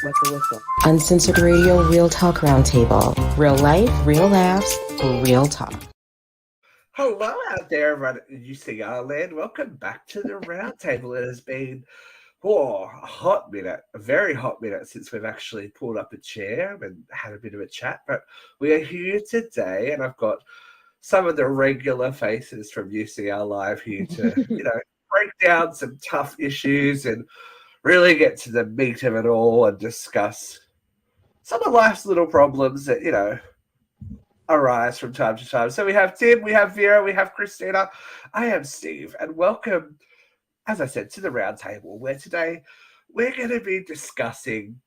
What's a whistle? Uncensored Radio, Real Talk Roundtable. Real life, real laughs, real talk. Hello out there, everyone in UCR land. Welcome back to the Roundtable. It has been a hot minute, a very hot minute since we've actually pulled up a chair and had a bit of a chat. But we are here today, and I've got some of the regular faces from UCR Live here to, break down some tough issues and really get to the meat of it all and discuss some of life's little problems that, arise from time to time. So we have Tim, we have Vera, we have Christina. I am Steve, and welcome, as I said, to the Roundtable, where today we're going to be discussing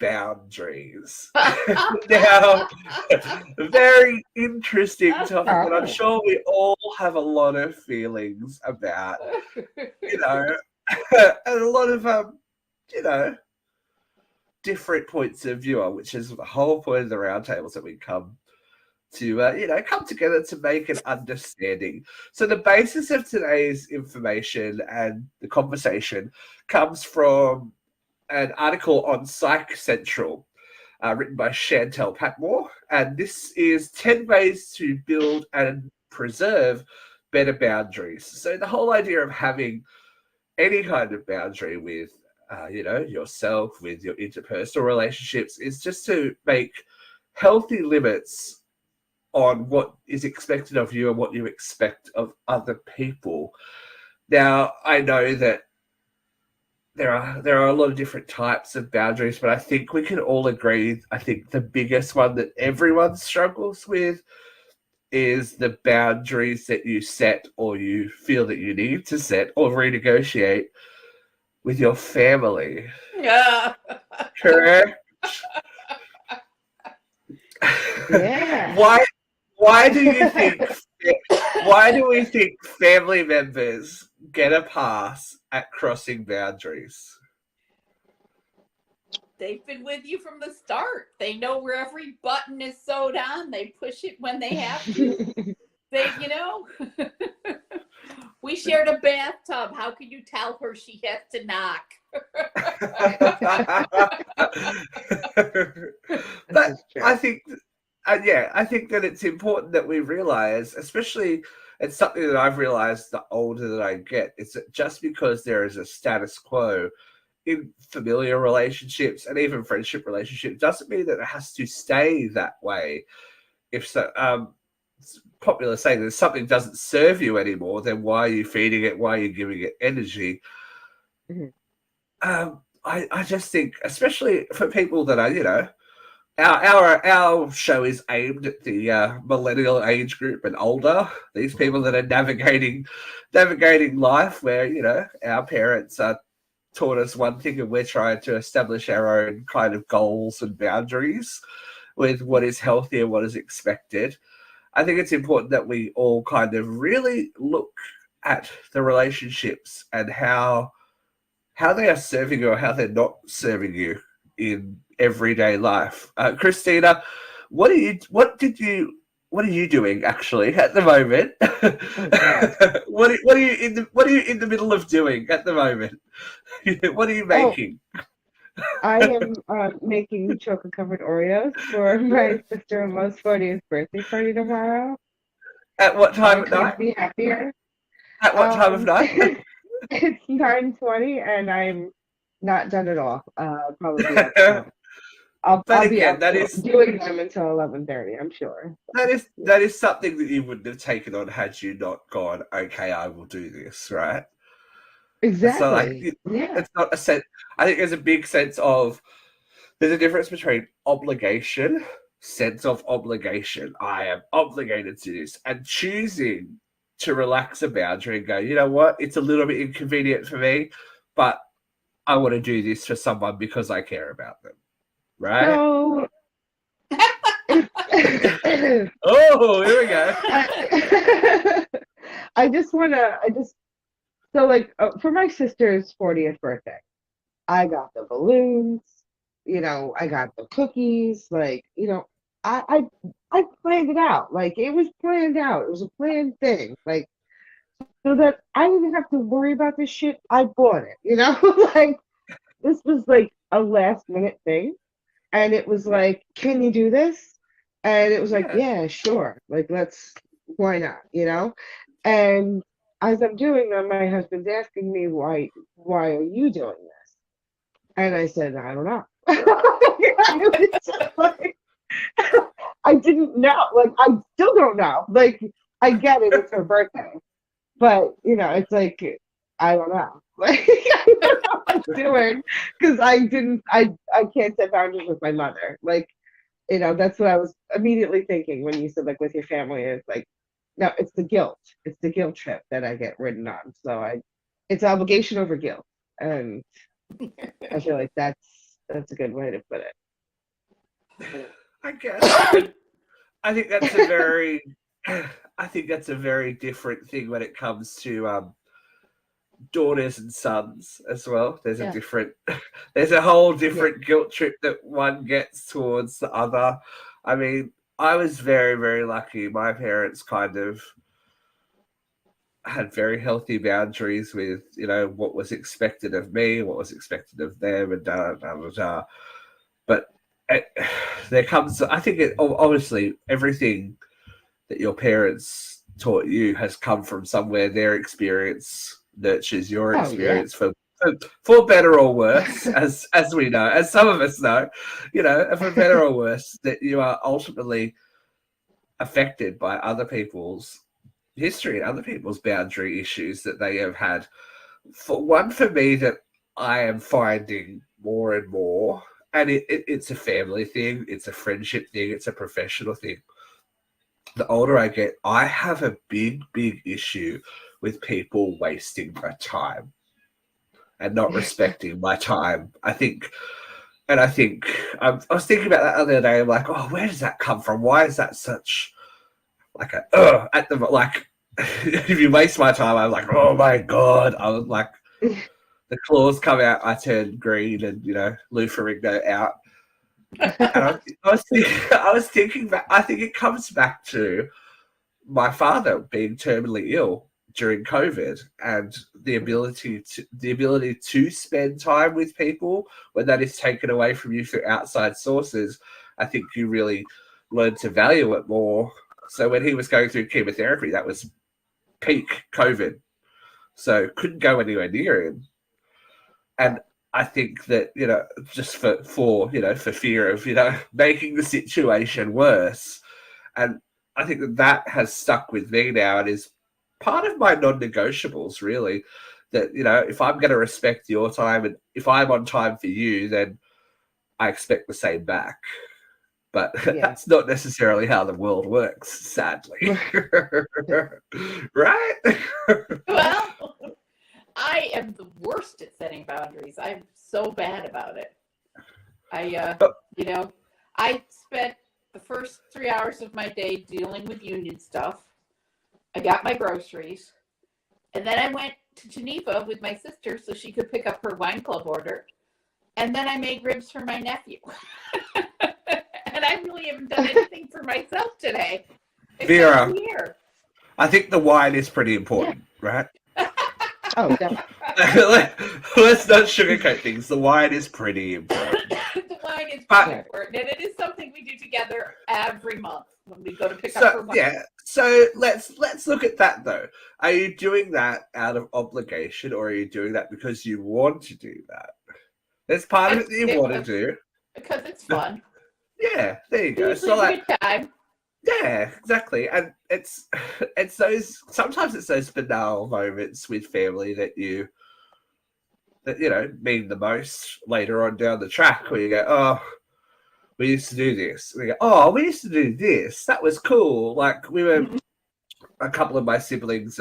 boundaries. Now, very interesting topic that I'm sure we all have a lot of feelings about, and a lot of, different points of view on, which is the whole point of the roundtables that we come to, come together to make an understanding. So the basis of today's information and the conversation comes from an article on Psych Central, written by Chantel Patmore, and this is 10 ways to build and preserve better boundaries. So the whole idea of having any kind of boundary with, yourself, with your interpersonal relationships, is just to make healthy limits on what is expected of you and what you expect of other people. Now, I know that there are a lot of different types of boundaries, but I think we can all agree, I think the biggest one that everyone struggles with is the boundaries that you set or you feel that you need to set or renegotiate with your family. Yeah. Correct? Yeah. Why do we think family members get a pass at crossing boundaries? They've been with you from the start. They know where every button is sewed on. They push it when they have to. We shared a bathtub. How can you tell her she has to knock? But I think that it's important that we realize, especially it's something that I've realized the older that I get, is that just because there is a status quo in familiar relationships and even friendship relationships doesn't mean that it has to stay that way. If so, it's popular saying that if something doesn't serve you anymore, then why are you feeding it? Why are you giving it energy? Mm-hmm. I just think, especially for people that are, our show is aimed at the millennial age group and older. These people that are navigating life, where our parents taught us one thing, and we're trying to establish our own kind of goals and boundaries with what is healthy and what is expected. I think it's important that we all kind of really look at the relationships and how they are serving you or how they're not serving you in everyday life. Christina, what are you doing actually at the moment? What are you in the middle of doing at the moment? What are you making? I am making chocolate covered Oreos for my sister-in-law's 40th birthday party tomorrow. At what time of I night? can't be happier. At what time of night? It's 9:20 and I'm not done at all. Probably up till, I'll be up doing them until 11:30, I'm sure. That is something that you wouldn't have taken on had you not gone, okay, I will do this, right? Exactly. It's not a sense. I think there's a big sense of, there's a difference between obligation, sense of obligation. I am obligated to this, and choosing to relax a boundary and go, you know what, it's a little bit inconvenient for me, but I want to do this for someone because I care about them. Right? So, oh, here we go. For my sister's 40th birthday, I got the balloons, I got the cookies, I planned it out. It was planned out. It was a planned thing. So that I didn't have to worry about this shit. I bought it, This was a last minute thing. And it was like, can you do this? And it was like, Yeah. yeah, sure. Like, why not, you know? And as I'm doing them, my husband's asking me, why are you doing this? And I said, I don't know. It's just like, I didn't know. Like, I still don't know. Like, I get it, it's her birthday. But, it's like, I don't know. Like, I don't know what I'm doing because I can't set boundaries with my mother. Like, that's what I was immediately thinking when you said, like, with your family. It's like, no, it's the guilt. It's the guilt trip that I get ridden on. So it's obligation over guilt. And I feel like that's a good way to put it. I guess. I think that's a very, I think that's a very different thing when it comes to daughters and sons as well. There's a Yeah. different, there's a whole different guilt trip that one gets towards the other. I mean, I was very, very lucky. My parents kind of had very healthy boundaries with, what was expected of me, what was expected of them, and da da da da. But there comes, I think, obviously everything that your parents taught you has come from somewhere. Their experience nurtures your Oh yeah. experience for better or worse, as we know, as some of us know, for better or worse, that you are ultimately affected by other people's history and other people's boundary issues that they have had. For me, that I am finding more and more, and it's a family thing, it's a friendship thing, it's a professional thing. The older I get, I have a big, big issue with people wasting my time and not respecting my time. I was thinking about that the other day. I'm like, oh, where does that come from? Why is that such like at the like? If you waste my time, I'm like, oh my god! I was like, the claws come out, I turn green, and Lou Ferrigno out. And I was thinking that I think it comes back to my father being terminally ill during COVID, and the ability to spend time with people when that is taken away from you through outside sources. I think you really learn to value it more. So when he was going through chemotherapy, that was peak COVID, so couldn't go anywhere near him. And I think that, just for fear of, making the situation worse. And I think that has stuck with me now and is part of my non-negotiables, really, that, if I'm going to respect your time and if I'm on time for you, then I expect the same back. But that's not necessarily how the world works, sadly. Right? Well, I am the worst at setting boundaries. I'm so bad about it. I spent the first 3 hours of my day dealing with union stuff. I got my groceries, and then I went to Geneva with my sister so she could pick up her wine club order. And then I made ribs for my nephew. And I really haven't done anything for myself today. Vera, here. I think the wine is pretty important, right? Oh, definitely. Let's not sugarcoat things. The wine is pretty important. The wine is pretty important, and it is something we do together every month when we go to pick up her wine. Yeah. So let's look at that though. Are you doing that out of obligation, or are you doing that because you want to do that? There's part of it that you want to do because it's fun. Yeah, there you go. It's So a good time. Yeah, exactly. And it's sometimes it's those banal moments with family that mean the most later on down the track, where you go, oh, we used to do this. We go, oh, we used to do this. That was cool. Like we were a couple of my siblings,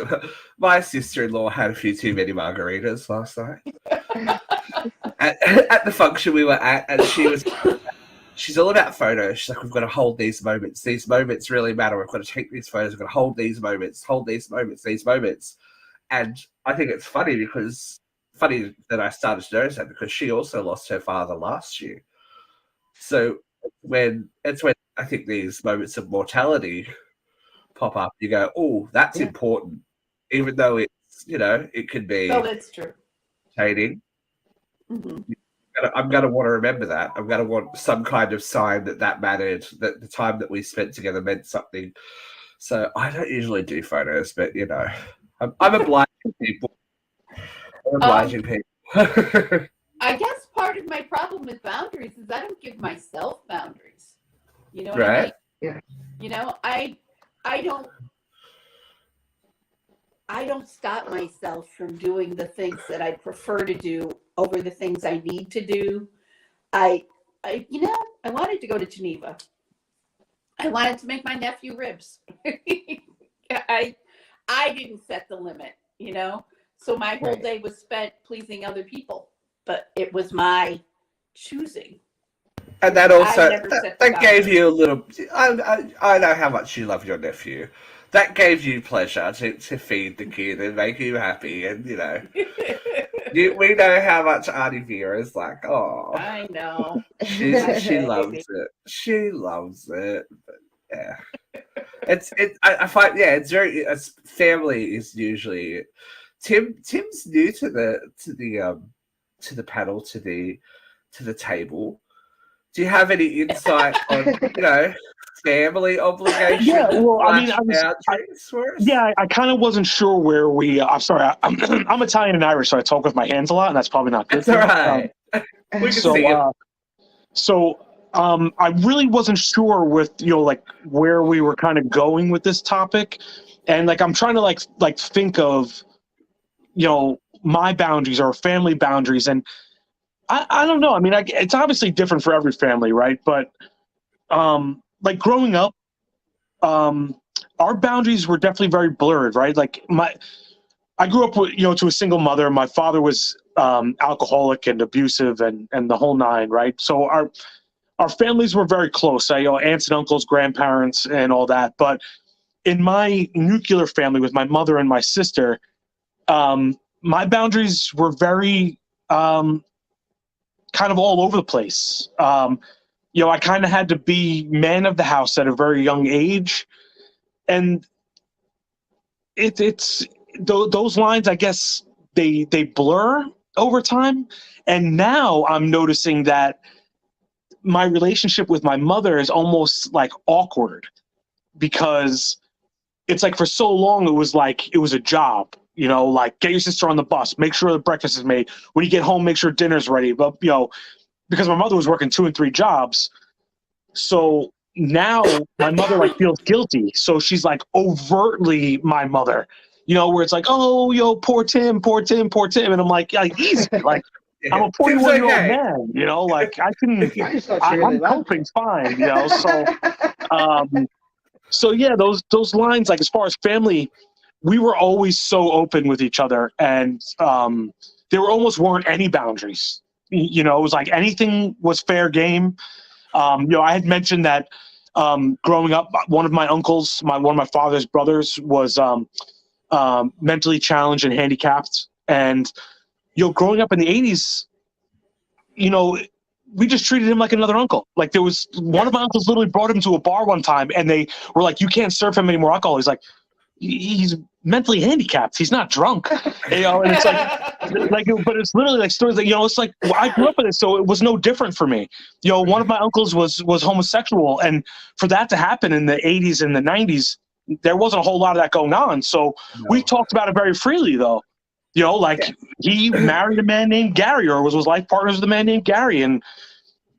my sister-in-law had a few too many margaritas last night. at the function we were at, and she's all about photos. She's like, we've got to hold these moments. These moments really matter. We've got to take these photos. We've got to hold these moments. And I think it's funny that I started to notice that, because she also lost her father last year. So when I think these moments of mortality pop up, you go, oh, that's important. Even though it's, it could be that's true. irritating. Mm-hmm. I'm gonna want to remember that. I'm gonna want some kind of sign that mattered, that the time that we spent together meant something. So I don't usually do photos, but I'm obliging people. I'm Um, obliging people. I guess part of my problem with boundaries is I don't give myself boundaries. You know what I mean? Right? Yeah. You know, I don't I don't stop myself from doing the things that I prefer to do over the things I need to do. I I wanted to go to Geneva. I wanted to make my nephew ribs. I I didn't set the limit, you know. So my whole Right. day was spent pleasing other people, but it was my choosing. And that I also never set the that gave boundary. you a little. I know how much you love your nephew. That gave you pleasure to feed the kid and make him happy, and we know how much Auntie Vera is like. Oh, I know. I she baby. loves it. She loves it. But yeah, I find it's very. Family is usually. Tim's new to the panel, to the table. Do you have any insight on, family Yeah, obligations well, I mean, slash boundaries for us? I kind of wasn't sure where we. I'm sorry, I'm Italian and Irish, so I talk with my hands a lot, and that's probably not good That's for all me. right. We can see So, it. I really wasn't sure with like where we were kind of going with this topic, and like I'm trying to like think of my boundaries or family boundaries, and I don't know. I mean, it's obviously different for every family, right? But like growing up, um, our boundaries were definitely very blurred, right? Like I grew up with to a single mother. My father was alcoholic and abusive and the whole nine, right? So our families were very close. Aunts and uncles, grandparents, and all that. But in my nuclear family with my mother and my sister, my boundaries were very kind of all over the place. I kind of had to be man of the house at a very young age, and it's those lines. I guess they blur over time, and now I'm noticing that my relationship with my mother is almost like awkward because it's like for so long it was a job. Like get your sister on the bus, make sure the breakfast is made. When you get home, make sure dinner's ready. But because my mother was working 2 and 3 jobs, so now my mother like feels guilty. So she's like overtly my mother, where it's like, oh, poor Tim, poor Tim, poor Tim. And I'm like, easy. Like, I'm Yeah. a Tim's 41-year-old okay. man, like I can, I just thought she really I'm loved coping you. fine, um, so yeah, those lines, like as far as family, we were always so open with each other, and there were almost weren't any boundaries. It was like anything was fair game. I had mentioned that growing up, one of my uncles, one of my father's brothers, was mentally challenged and handicapped, and growing up in the '80s, you know, we just treated him like another uncle. Like there was one of my uncles literally brought him to a bar one time, and they were like, "You can't serve him any more alcohol." He's like, "He's mentally handicapped. He's not drunk." And it's like, but it's literally like stories that it's like I grew up with it, so it was no different for me. One of my uncles was homosexual, and for that to happen in the '80s and the '90s, there wasn't a whole lot of that going on. So we No. talked about it very freely, though. Like Yeah. he married a man named Gary, or was life partners with a man named Gary, and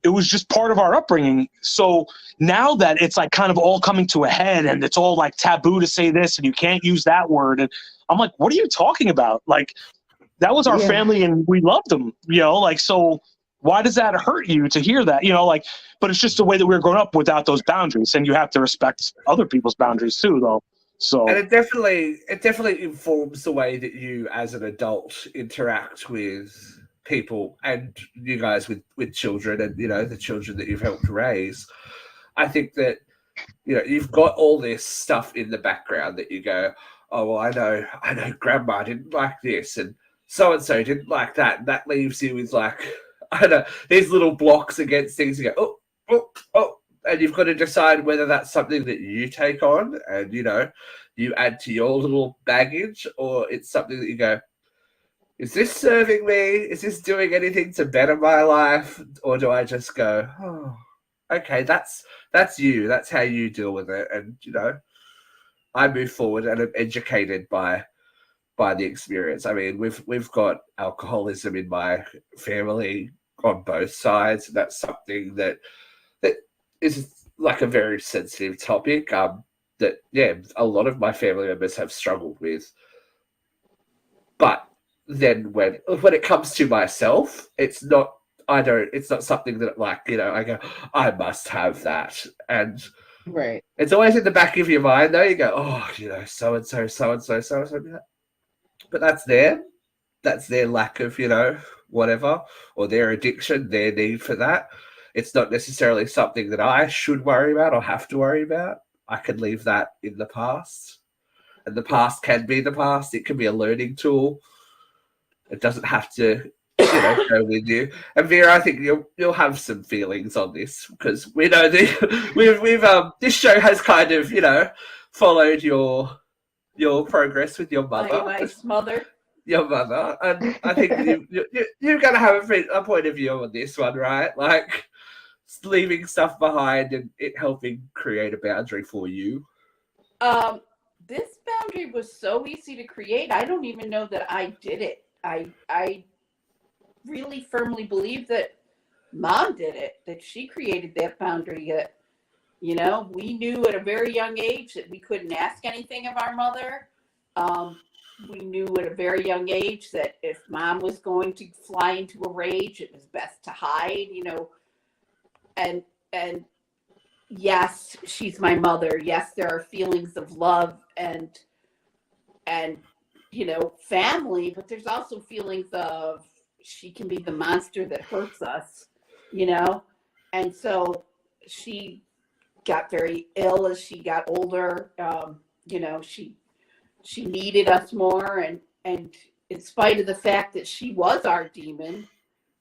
it was just part of our upbringing. So now that it's like kind of all coming to a head, and it's all like taboo to say this, and you can't use that word, and I'm like, what are you talking about? Like that was our Yeah. family, and we loved them. Like so. Why does that hurt you to hear that? But it's just the way that we were growing up without those boundaries, and you have to respect other people's boundaries too, though. And So it definitely informs the way that you as an adult interact with people, and you guys with children, and the children that you've helped raise. I think that you've got all this stuff in the background that you go, oh well, I know grandma didn't like this, and so didn't like that, and that leaves you with like I don't know, these little blocks against things. You go, oh, and you've got to decide whether that's something that you take on and you add to your little baggage, or it's something that you go, is this serving me? Is this doing anything to better my life? Or do I just go, oh, okay, that's you. That's how you deal with it. And, I move forward and I'm educated by the experience. I mean, we've got alcoholism in my family on both sides. And that's something that is like a very sensitive topic. That a lot of my family members have struggled with. But then when it comes to myself, it's not something that I go, I must have that. And Right. it's always in the back of your mind though. You go, oh, so and so, so and so, so and so. But that's their lack of, whatever, or their addiction, their need for that. It's not necessarily something that I should worry about or have to worry about. I can leave that in the past. And the past can be the past. It can be a learning tool. It doesn't have to, go with you. And Vera, I think you'll have some feelings on this because we know that this show has kind of, followed your progress with your mother. My mother. Your mother. And I think you're going to have a point of view on this one, right? Like leaving stuff behind and it helping create a boundary for you. This boundary was so easy to create. I don't even know that I did it. I really firmly believe that Mom did it, that she created that boundary. That, we knew at a very young age that we couldn't ask anything of our mother. We knew at a very young age that if Mom was going to fly into a rage, it was best to hide, and yes, she's my mother. Yes, there are feelings of love and family, but there's also feelings of she can be the monster that hurts us, and so she got very ill as she got older. She needed us more, and in spite of the fact that she was our demon,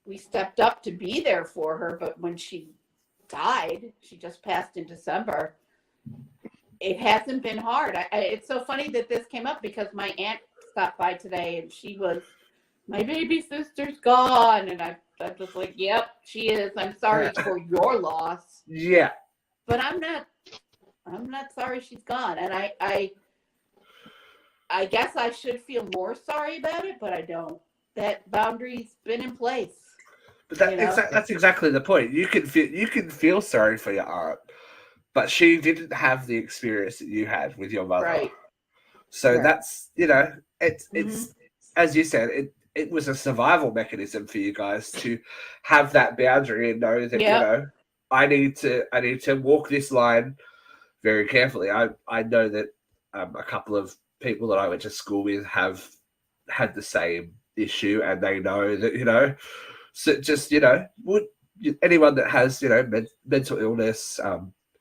we stepped up to be there for her. But when she died, she just passed in December, it hasn't been hard. It's so funny that this came up because my aunt stopped by today and she was, my baby sister's gone. And I'm just like, yep, she is. I'm sorry for your loss. Yeah. But I'm not sorry she's gone. And I guess I should feel more sorry about it, but I don't. That boundary's been in place. But that's exactly the point. You can feel sorry for your aunt, but she didn't have the experience that you had with your mother. Right. So that's it's as you said, it was a survival mechanism for you guys to have that boundary and know that I need to walk this line very carefully. I know that a couple of people that I went to school with have had the same issue, and they know that so just anyone that has mental illness,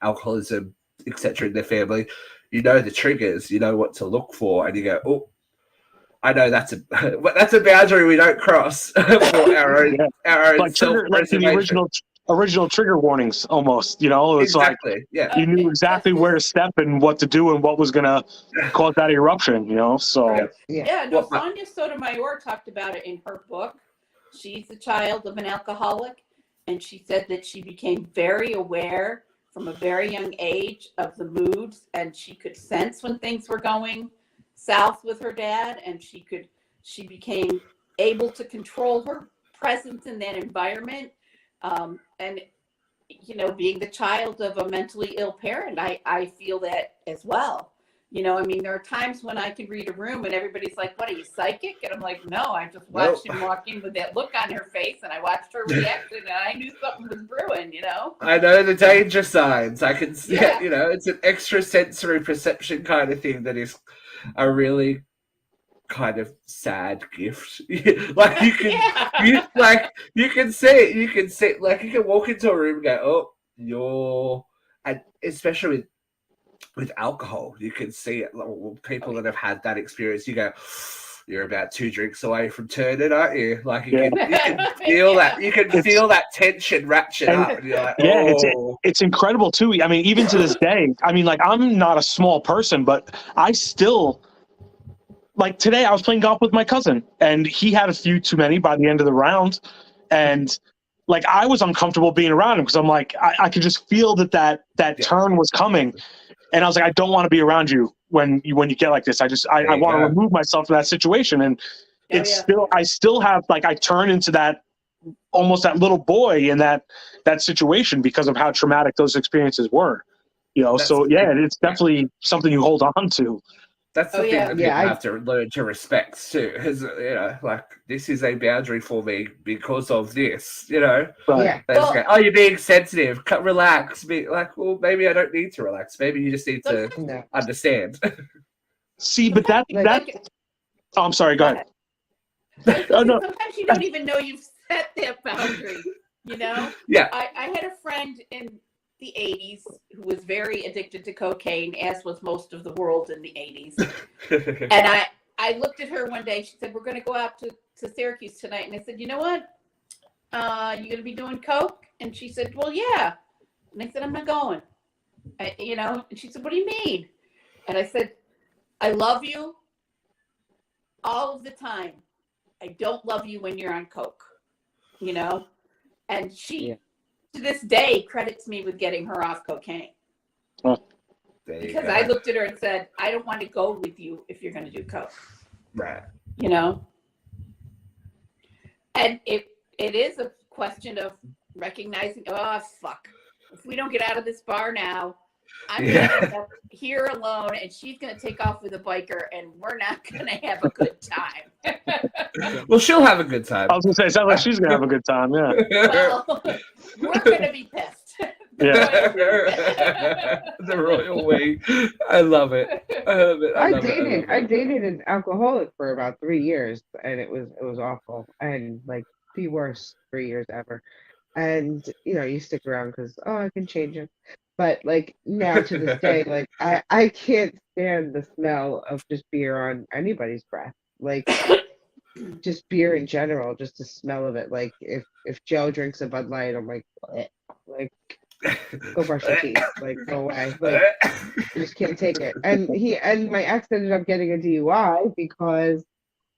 alcoholism, etc. in their family, the triggers, what to look for, and you go, oh, I know that's a boundary we don't cross for our own like the original trigger warnings almost. It's exactly, you knew exactly where to step and what to do and what was gonna cause that eruption. So right. Sonia Sotomayor talked about it in her book. She's the child of an alcoholic, and she said that she became very aware from a very young age of the moods, and she could sense when things were going south with her dad, and she became able to control her presence in that environment. And being the child of a mentally ill parent, I feel that as well. There are times when I can read a room and everybody's like, what, are you psychic? And I'm like, no, I just watched him walk in with that look on her face, and I watched her reaction, and I knew something was brewing, I know the danger signs. I can see it's an extrasensory perception kind of thing that is a really kind of sad gift. Like you can you can see it, like you can walk into a room and go, oh, and especially with alcohol, you can see it. People that have had that experience, you go, you're about 2 drinks away from turning, aren't you? Like you can feel that. You can feel that tension ratchet up. And you're like, it's incredible too. I mean, even to this day, I'm not a small person, but I still like today I was playing golf with my cousin and he had a few too many by the end of the round. And like, I was uncomfortable being around him because I'm like, I could just feel that turn was coming. And I was like, I don't want to be around you when you get like this. I want to remove myself from that situation. And I still have, like, I turn into that, almost that little boy in that situation because of how traumatic those experiences were, so it's definitely something you hold on to. That's the thing that people have to learn to respect too. Is, like, this is a boundary for me because of this. Right. Yeah. Go, oh, you're being sensitive. Relax. Be like, well, maybe I don't need to relax. Maybe you just need to understand. See, but that. Oh, I'm sorry. Go ahead. Sometimes you don't even know you've set that boundary. Yeah. I had a friend in the 80s who was very addicted to cocaine, as was most of the world in the 80s. And I looked at her one day. She said, we're going to go out to Syracuse tonight. And I said, you know what? You going to be doing coke? And she said, well, yeah. And I said, I'm not going. And she said, what do you mean? And I said, I love you all of the time. I don't love you when you're on coke, And she, to this day, credits me with getting her off cocaine. Because I looked at her and said, I don't want to go with you if you're going to do coke. Right. And it is a question of recognizing, oh, fuck. If we don't get out of this bar now, I'm going to end up here alone, and she's going to take off with a biker, and we're not going to have a good time. Well, she'll have a good time. I was going to say, it sounds like she's going to have a good time, yeah. Well, we're going to be pissed. The royal way. I love it. I dated an alcoholic for about 3 years, and it was awful, and like the worst 3 years ever. And you stick around because I can change him. But like now to this day, like I can't stand the smell of just beer on anybody's breath. Like just beer in general, just the smell of it. Like if Joe drinks a Bud Light, I'm like, bleh. Like go brush your teeth. Like go away. Like I just can't take it. And my ex ended up getting a DUI because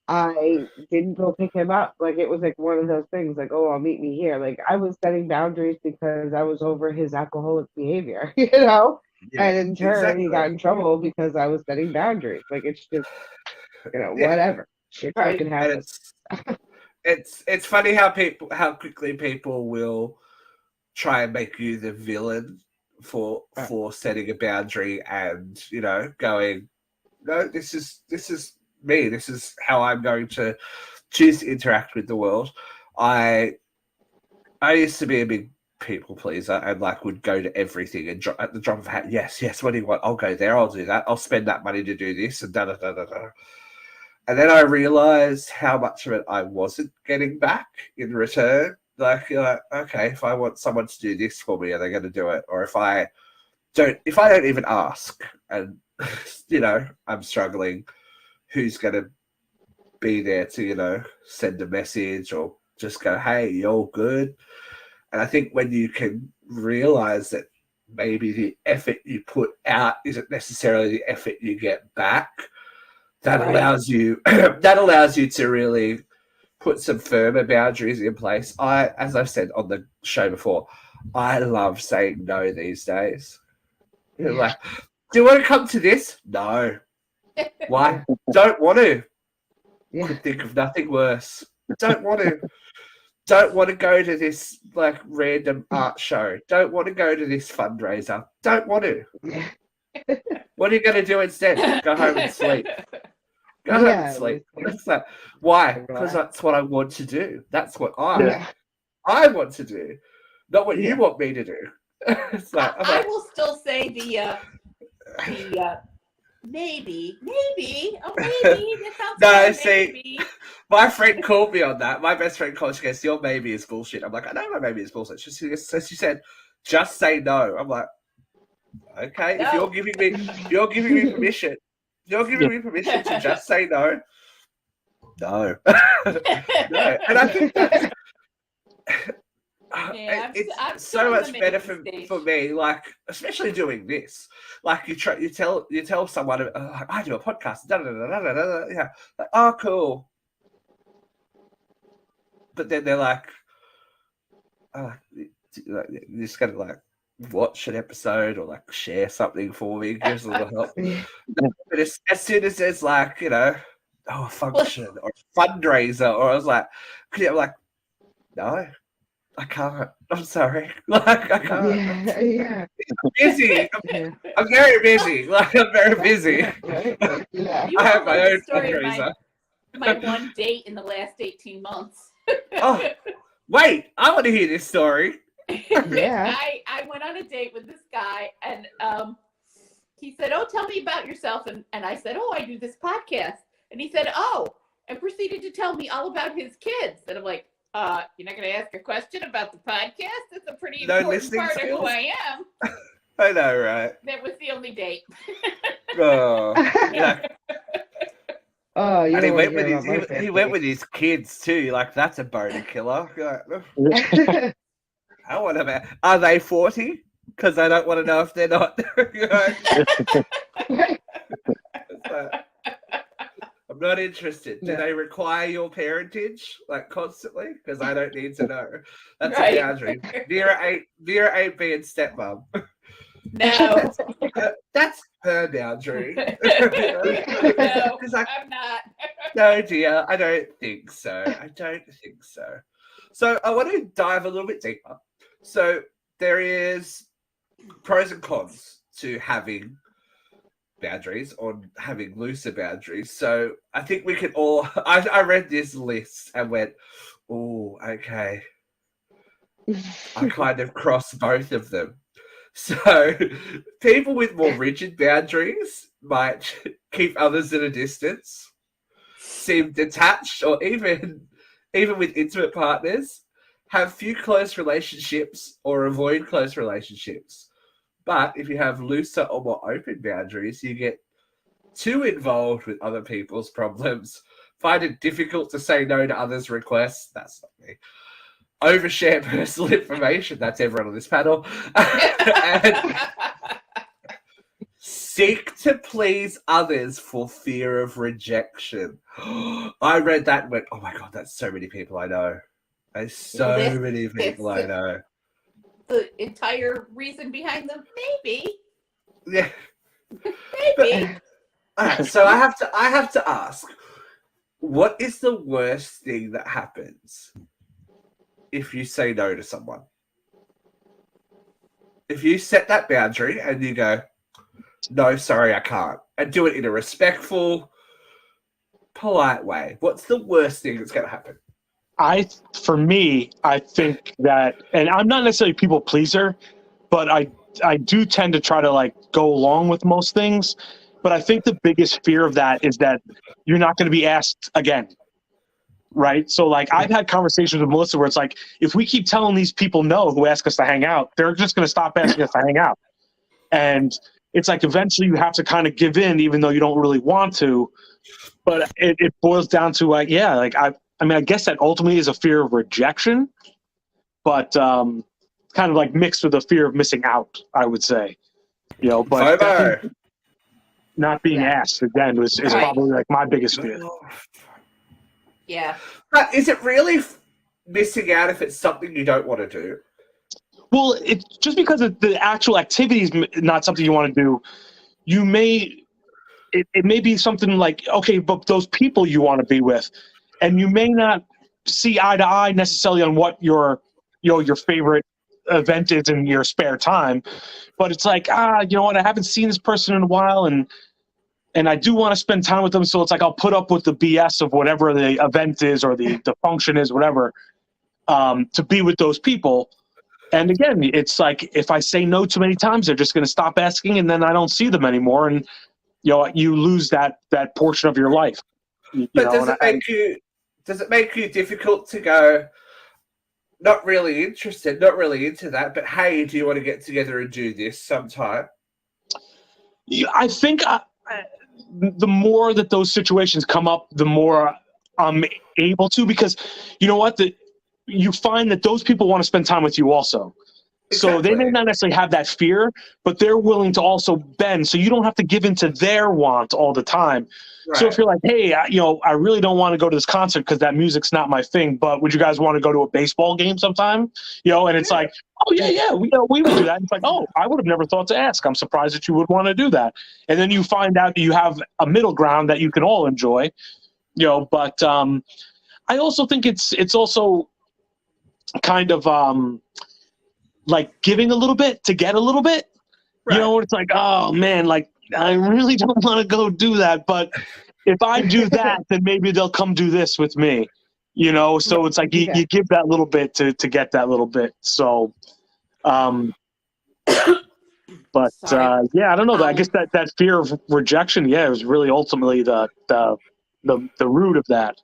I didn't go pick him up. Like it was like one of those things like, oh, I'll meet me here. Like I was setting boundaries because I was over his alcoholic behavior, Yeah, and in turn he got in trouble because I was setting boundaries. Like it's just whatever. Shit fucking happens. It's funny how quickly people will try and make you the villain for setting a boundary and going, no, this is me. This is how I'm going to choose to interact with the world. I used to be a big people pleaser and like would go to everything and at the drop of a hat, yes, what do you want? I'll go there, I'll do that, I'll spend that money to do this and da da da da da. And then I realized how much of it I wasn't getting back in return. Like, okay, if I want someone to do this for me, are they going to do it? Or if I don't even ask and I'm struggling, who's going to be there to, send a message or just go, hey, you're good. And I think when you can realize that maybe the effort you put out isn't necessarily the effort you get back, that allows you to really put some firmer boundaries in place. As I've said on the show before, I love saying no these days. Like, do you want to come to this? No. Why? Don't want to. Could think of nothing worse. Don't want to. Don't want to go to this like random art show. Don't want to go to this fundraiser. Don't want to. What are you going to do instead? Go home and sleep. Go home and sleep. That's that. Why? Because that's what I want to do. That's what I want to do. Not what you want me to do. It's like, I will still say the maybe. Oh, maybe. That sounds no, good, see, maybe. My friend called me on that. My best friend called. She goes, "Your maybe is bullshit." I'm like, I know my maybe is bullshit. She said, "Just say no." I'm like, okay. No. If you're giving me permission. You're giving me permission to just say no. No. No. And I think Yeah, I'm it's still so in the much better making stage. for me, like especially doing this. Like you tell someone, like, I do a podcast, da, da, da, da, da, da, yeah, like, oh cool, but then they're like, oh, you just gotta like watch an episode or like share something for me, gives a little help. But as soon as there's like, a function or a fundraiser, or I was like, no, I can't. I'm sorry. Like, I can't. Yeah, yeah, I'm busy. yeah, I'm very busy. Like, I'm very busy. yeah. You I have won't my know the own story of fundraiser. my one date in the last 18 months. Oh, wait. I want to hear this story. Yeah. I went on a date with this guy, and he said, "Oh, tell me about yourself." And I said, "Oh, I do this podcast." And he said, "Oh," and proceeded to tell me all about his kids. And I'm like, you're not going to ask a question about the podcast? That's a pretty No important listening part skills? of who I am. I know, right? That was the only date. Oh, yeah. Oh, you And he don't want to went hear with about my his he went with his kids too. Like, that's a boner killer. Like, family. I want to. Are they 40? Because I don't want to know if they're not. I'm not interested. Do No. they require your parentage like constantly? Because I don't need to know. That's Right. a boundary. Vera ain't being stepmom. No. That's her boundary. No, 'Cause I- I'm not. No, dear, I don't think so. I don't think so. So I want to dive a little bit deeper. So there is pros and cons to having boundaries or having looser boundaries. So I think we can all. I read this list and went, "Oh, okay." I kind of cross both of them. So people with more rigid boundaries might keep others at a distance, seem detached, or even with intimate partners, have few close relationships or avoid close relationships. But if you have looser or more open boundaries, you get too involved with other people's problems, find it difficult to say no to others' requests. That's not me. Overshare personal information. That's everyone on this panel. And seek to please others for fear of rejection. I read that and went, oh my God, that's so many people I know. There's so many people I know. The entire reason behind them, maybe. Yeah. Maybe. All right, so I have to ask, what is the worst thing that happens if you say no to someone? If you set that boundary and you go, no, sorry, I can't, and do it in a respectful, polite way, what's the worst thing that's going to happen? For me, I think that, and I'm not necessarily a people pleaser, but I do tend to try to like go along with most things. But I think the biggest fear of that is that you're not going to be asked again. Right. So like I've had conversations with Melissa where it's like, if we keep telling these people no who ask us to hang out, they're just going to stop asking us to hang out. And it's like eventually you have to kind of give in, even though you don't really want to. But it boils down to like, yeah, like I mean, I guess that ultimately is a fear of rejection, but kind of like mixed with a fear of missing out, I would say. You know, but not being asked again is probably like my biggest fear. Yeah. But is it really missing out if it's something you don't want to do? Well, it's just because the actual activity is not something you want to do. You may, it may be something like, okay, but those people you want to be with, and you may not see eye to eye necessarily on what your favorite event is in your spare time, but it's like, you know what, I haven't seen this person in a while, and I do want to spend time with them, so it's like I'll put up with the BS of whatever the event is or the function is, whatever, to be with those people. And again, it's like if I say no too many times, they're just going to stop asking, and then I don't see them anymore, and you lose that portion of your life. But does it make you difficult to go, not really interested, not really into that, but hey, do you want to get together and do this sometime? I think the more that those situations come up, the more I'm able to, because you know what, you find that those people want to spend time with you also. So they may Exactly. not necessarily have that fear, but they're willing to also bend. So you don't have to give in to their want all the time. So if Right. you're like, hey, I really don't want to go to this concert because that music's not my thing, but would you guys want to go to a baseball game sometime? And it's Yeah. like, oh yeah, we would do that. It's like, oh, I would have never thought to ask. I'm surprised that you would want to do that. And then you find out that you have a middle ground that you can all enjoy. But I also think it's also kind of like giving a little bit to get a little bit. Right. It's like, oh man, like I really don't want to go do that, but if I do that, then maybe they'll come do this with me. So it's like you give that little bit to get that little bit. So but Sorry. I don't know. I guess that fear of rejection, it was really ultimately the root of that.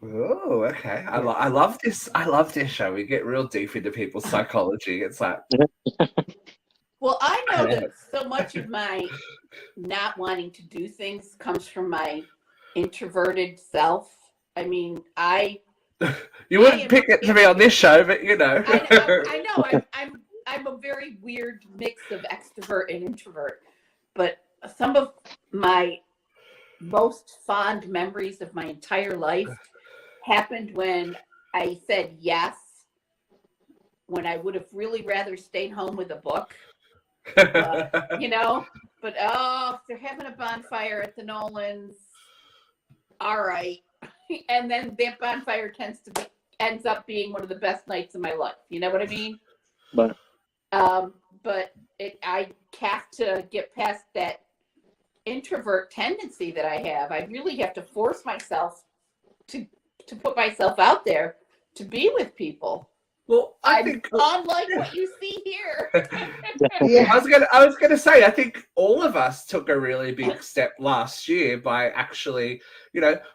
Oh, okay. I love this. I love this show. We get real deep into people's psychology. It's like, Well, I know that so much of my not wanting to do things comes from my introverted self. I mean, you wouldn't pick it to be on this show, but I know. I'm a very weird mix of extrovert and introvert. But some of my most fond memories of my entire life happened when I said yes, when I would have really rather stayed home with a book. But they're having a bonfire at the Nolans. All right. And then that bonfire ends up being one of the best nights of my life. You know what I mean? But I have to get past that introvert tendency that I have. I really have to force myself to put myself out there to be with people. Well, I think unlike what you see here. Yeah. I was gonna say, I think all of us took a really big step last year by actually,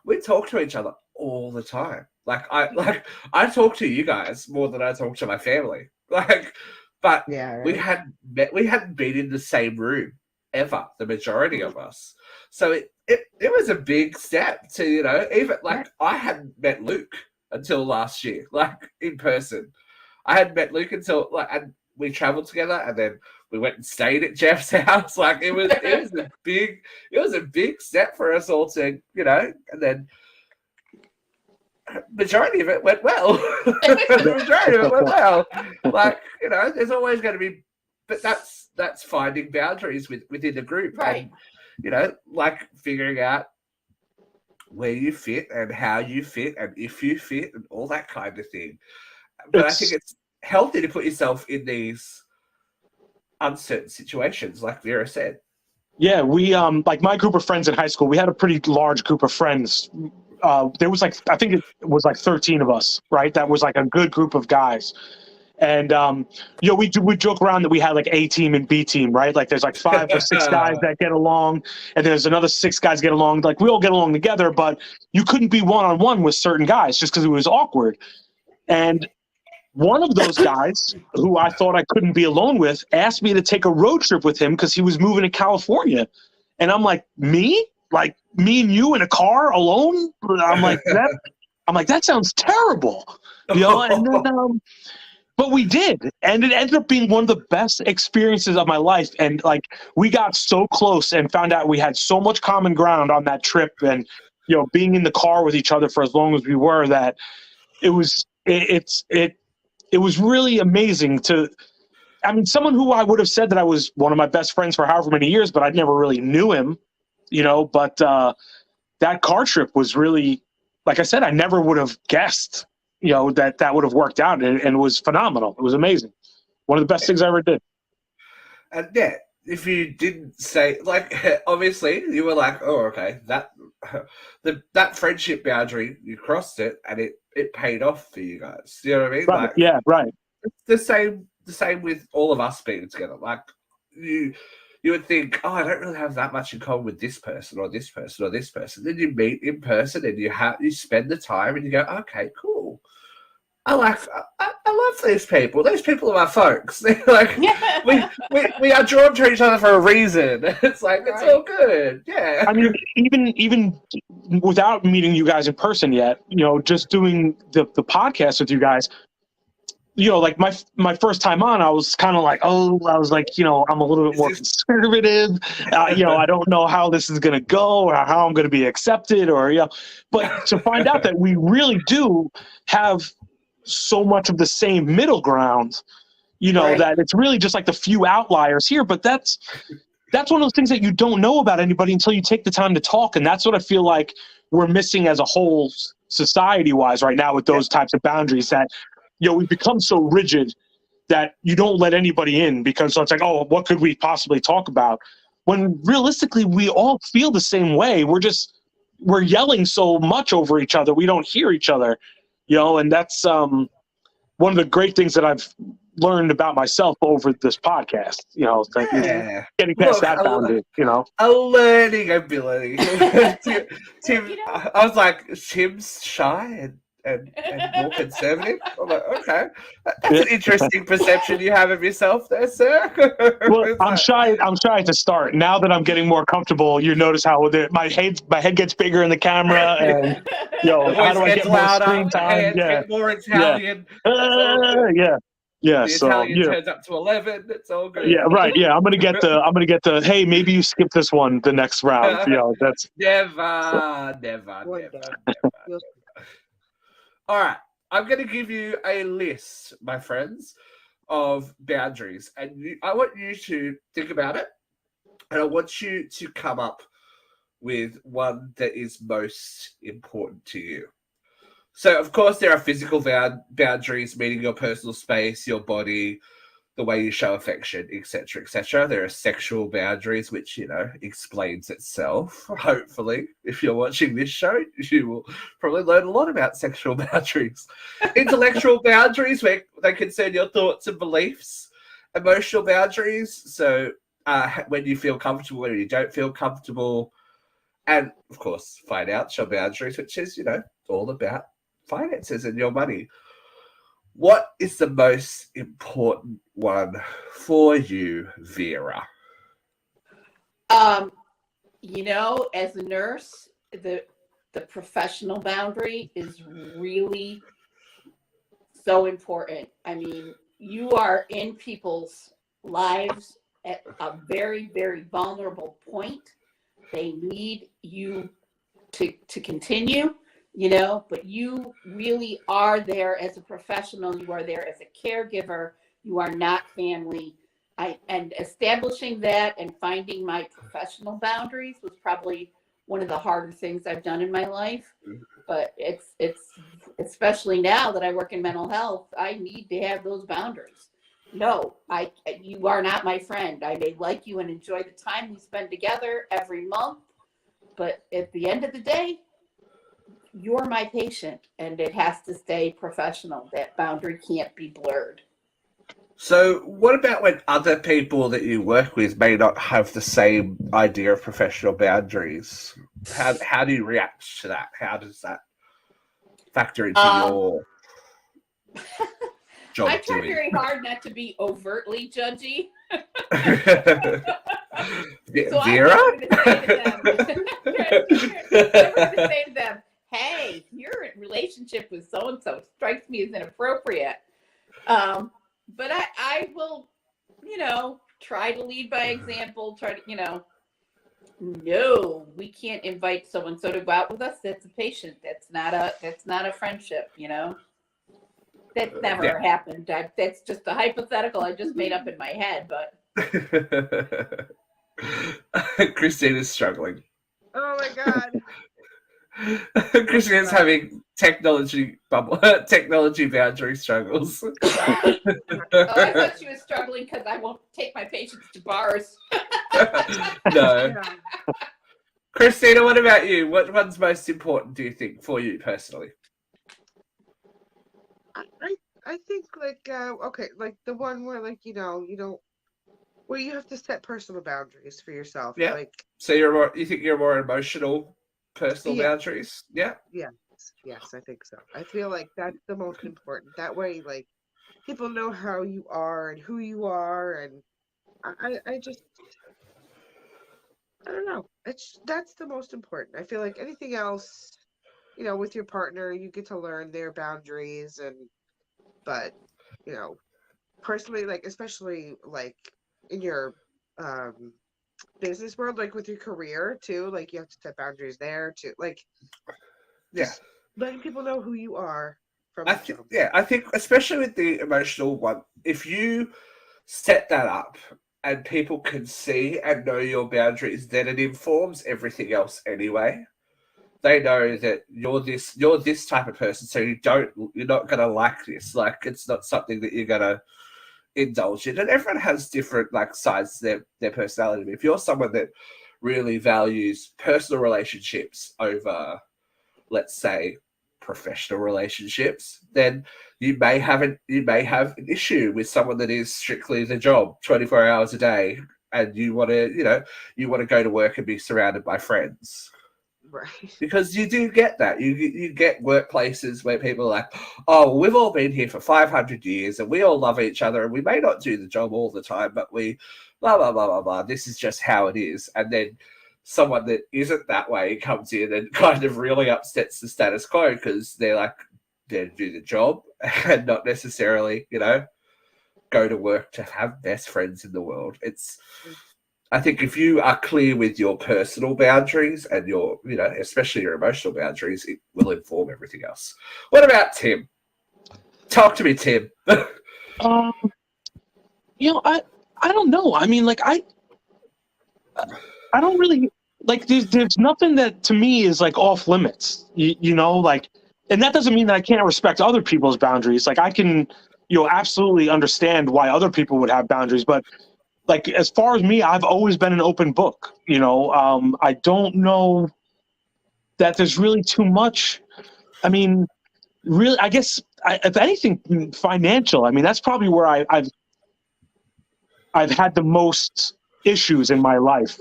we talk to each other all the time. I talk to you guys more than I talk to my family. But we hadn't been in the same room ever, the majority of us. So it was a big step to, even I hadn't met Luke until last year, in person. I hadn't met Luke until and we traveled together, and then we went and stayed at Jeff's house. It was a big step for us all to, and then majority of it went well. There's always going to be, but that's finding boundaries within the group, right? And figuring out where you fit and how you fit and if you fit and all that kind of thing. But I think it's healthy to put yourself in these uncertain situations, like Vera said. Yeah, we my group of friends in high school, we had a pretty large group of friends. There was I think it was 13 of us, right? That was a good group of guys. And we joke around that we had A team and B team, right? There's 5 or 6 guys that get along, and there's another 6 guys get along. We all get along together, but you couldn't be one-on-one with certain guys just because it was awkward. And one of those guys, who I thought I couldn't be alone with, asked me to take a road trip with him because he was moving to California. And I'm like, me? Me and you in a car alone? I'm like, that sounds terrible. And then, but we did, and it ended up being one of the best experiences of my life. And we got so close and found out we had so much common ground on that trip, and being in the car with each other for as long as we were, that it was really amazing someone who I would have said that I was one of my best friends for however many years, but I never really knew him, but that car trip was really, like I said, I never would have guessed, that would have worked out, and it was phenomenal. It was amazing. One of the best things I ever did. And if you didn't say, obviously you were oh, okay, that friendship boundary, you crossed it, and it paid off for you guys. You know what I mean? Right. Yeah, right. It's the same with all of us being together. You would think, oh, I don't really have that much in common with this person or this person or this person. Then you meet in person and you spend the time and you go, okay, cool. I love these people. These people are my folks. Like we are drawn to each other for a reason. It's like it's all good. Yeah. I mean, even without meeting you guys in person yet, just doing the podcast with you guys, like my first time on, I was kind of like, I was like, I'm a little bit more conservative. I don't know how this is going to go or how I'm going to be accepted but to find out that we really do have so much of the same middle ground, that it's really just like the few outliers here, but that's one of those things that you don't know about anybody until you take the time to talk. And that's what I feel like we're missing as a whole society wise right now with those types of boundaries that, we've become so rigid that you don't let anybody in because it's like, oh, what could we possibly talk about? When realistically, we all feel the same way. We're yelling so much over each other. We don't hear each other, and that's one of the great things that I've learned about myself over this podcast, getting past that boundary, A learning ability. Tim, I was like, Tim's shy and more conservative. I'm like, okay, that's an interesting perception you have of yourself there, sir. Well, I'm shy at the start. Now that I'm getting more comfortable, you notice how my head gets bigger in the camera, and how do I get more screen time? Get more Italian. Yeah. The So Italian turns up to 11. It's all good. Yeah, right. Yeah, I'm gonna get the. Hey, maybe you skip this one the next round. That's never. All right, I'm going to give you a list, my friends, of boundaries, and I want you to think about it, and I want you to come up with one that is most important to you. So, of course, there are physical boundaries, meaning your personal space, your body, the way you show affection, etc., etc. There are sexual boundaries, which, explains itself. Hopefully, if you're watching this show, you will probably learn a lot about sexual boundaries. Intellectual boundaries, where they concern your thoughts and beliefs. Emotional boundaries, so when you feel comfortable, when you don't feel comfortable. And, of course, financial boundaries, which is, all about finances and your money. What is the most important one for you, Vera? As a nurse, the professional boundary is really so important. I mean, you are in people's lives at a very, very vulnerable point. They need you to continue. But you really are there as a professional. You are there as a caregiver. You are not family. And establishing that and finding my professional boundaries was probably one of the harder things I've done in my life. But it's especially now that I work in mental health, I need to have those boundaries. No, you are not my friend. I may like you and enjoy the time we spend together every month, but at the end of the day, you're my patient, and it has to stay professional. That boundary can't be blurred. So what about when other people that you work with may not have the same idea of professional boundaries? How do you react to that? How does that factor into your job I try doing? very hard not to be overtly judgy. Vera? I'm never going to say to them, hey, your relationship with so-and-so strikes me as inappropriate. But I will, try to lead by example, no, we can't invite so-and-so to go out with us. That's a patient. That's not a friendship, That never happened. That's just a hypothetical I just made up in my head, but. Christina's struggling. Oh my God. Christina's having technology boundary struggles. I thought she was struggling because I won't take my patients to bars. No. Yeah. Christina, what about you? What one's most important, do you think, for you personally? I think like the one where where you have to set personal boundaries for yourself. Yeah. Like, so you think you're more emotional personal boundaries? Yeah. Yeah. Yes, I think so. I feel like that's the most important. That way, like, people know how you are and who you are, and I just, I don't know. That's the most important. I feel like anything else, with your partner, you get to learn their boundaries, but, you know, personally, like, especially like in your um business world, like with your career too, like you have to set boundaries there too, like Yeah. just letting people know who you are from I the think jump. yeah, I think especially with the emotional one, if you set that up and people can see and know your boundaries, then it informs everything else anyway. They know that you're this type of person, so you're not gonna like this. Like it's not something that you're gonna indulge in. And everyone has different like sides to their personality. If you're someone that really values personal relationships over, let's say, professional relationships, then you may have an issue with someone that is strictly the job 24 hours a day, and you want to go to work and be surrounded by friends, Right. because you do get that. You get workplaces where people are like, oh, we've all been here for 500 years and we all love each other and we may not do the job all the time, but we blah blah blah blah blah. This is just how it is. And then someone that isn't that way comes in and kind of really upsets the status quo because they're like, they do the job and not necessarily, go to work to have best friends in the world. I think if you are clear with your personal boundaries and especially your emotional boundaries, it will inform everything else. What about Tim? Talk to me, Tim. Um, I don't know. I mean, like I don't really like. There's nothing that to me is like off limits. Like, and that doesn't mean that I can't respect other people's boundaries. Like I can, absolutely understand why other people would have boundaries, but like as far as me, I've always been an open book. I don't know that there's really too much. I mean, really, I guess if anything, financial. I mean, that's probably where I've had the most issues in my life.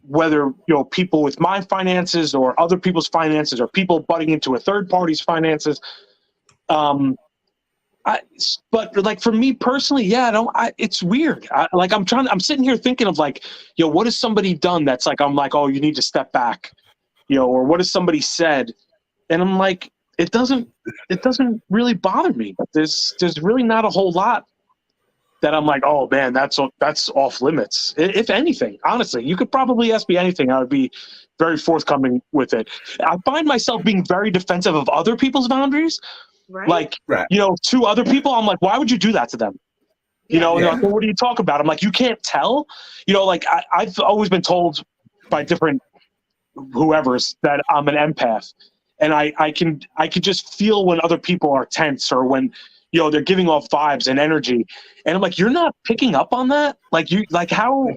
Whether people with my finances or other people's finances or people butting into a third party's finances. But like for me personally, yeah, it's weird. I'm sitting here thinking of like, what has somebody done that's like, I'm like, oh, you need to step back, or what has somebody said, and I'm like, it doesn't really bother me. There's really not a whole lot that I'm like, oh man, that's off limits. If anything, honestly, you could probably ask me anything, I would be very forthcoming with it. I find myself being very defensive of other people's boundaries. Right. Like, Right. to other people, I'm like, why would you do that to them? Yeah. And they're like, well, what do you talk about? I'm like, you can't tell. Like I've always been told by different whoever's that I'm an empath, and I can just feel when other people are tense or when they're giving off vibes and energy, and I'm like, you're not picking up on that. Like how?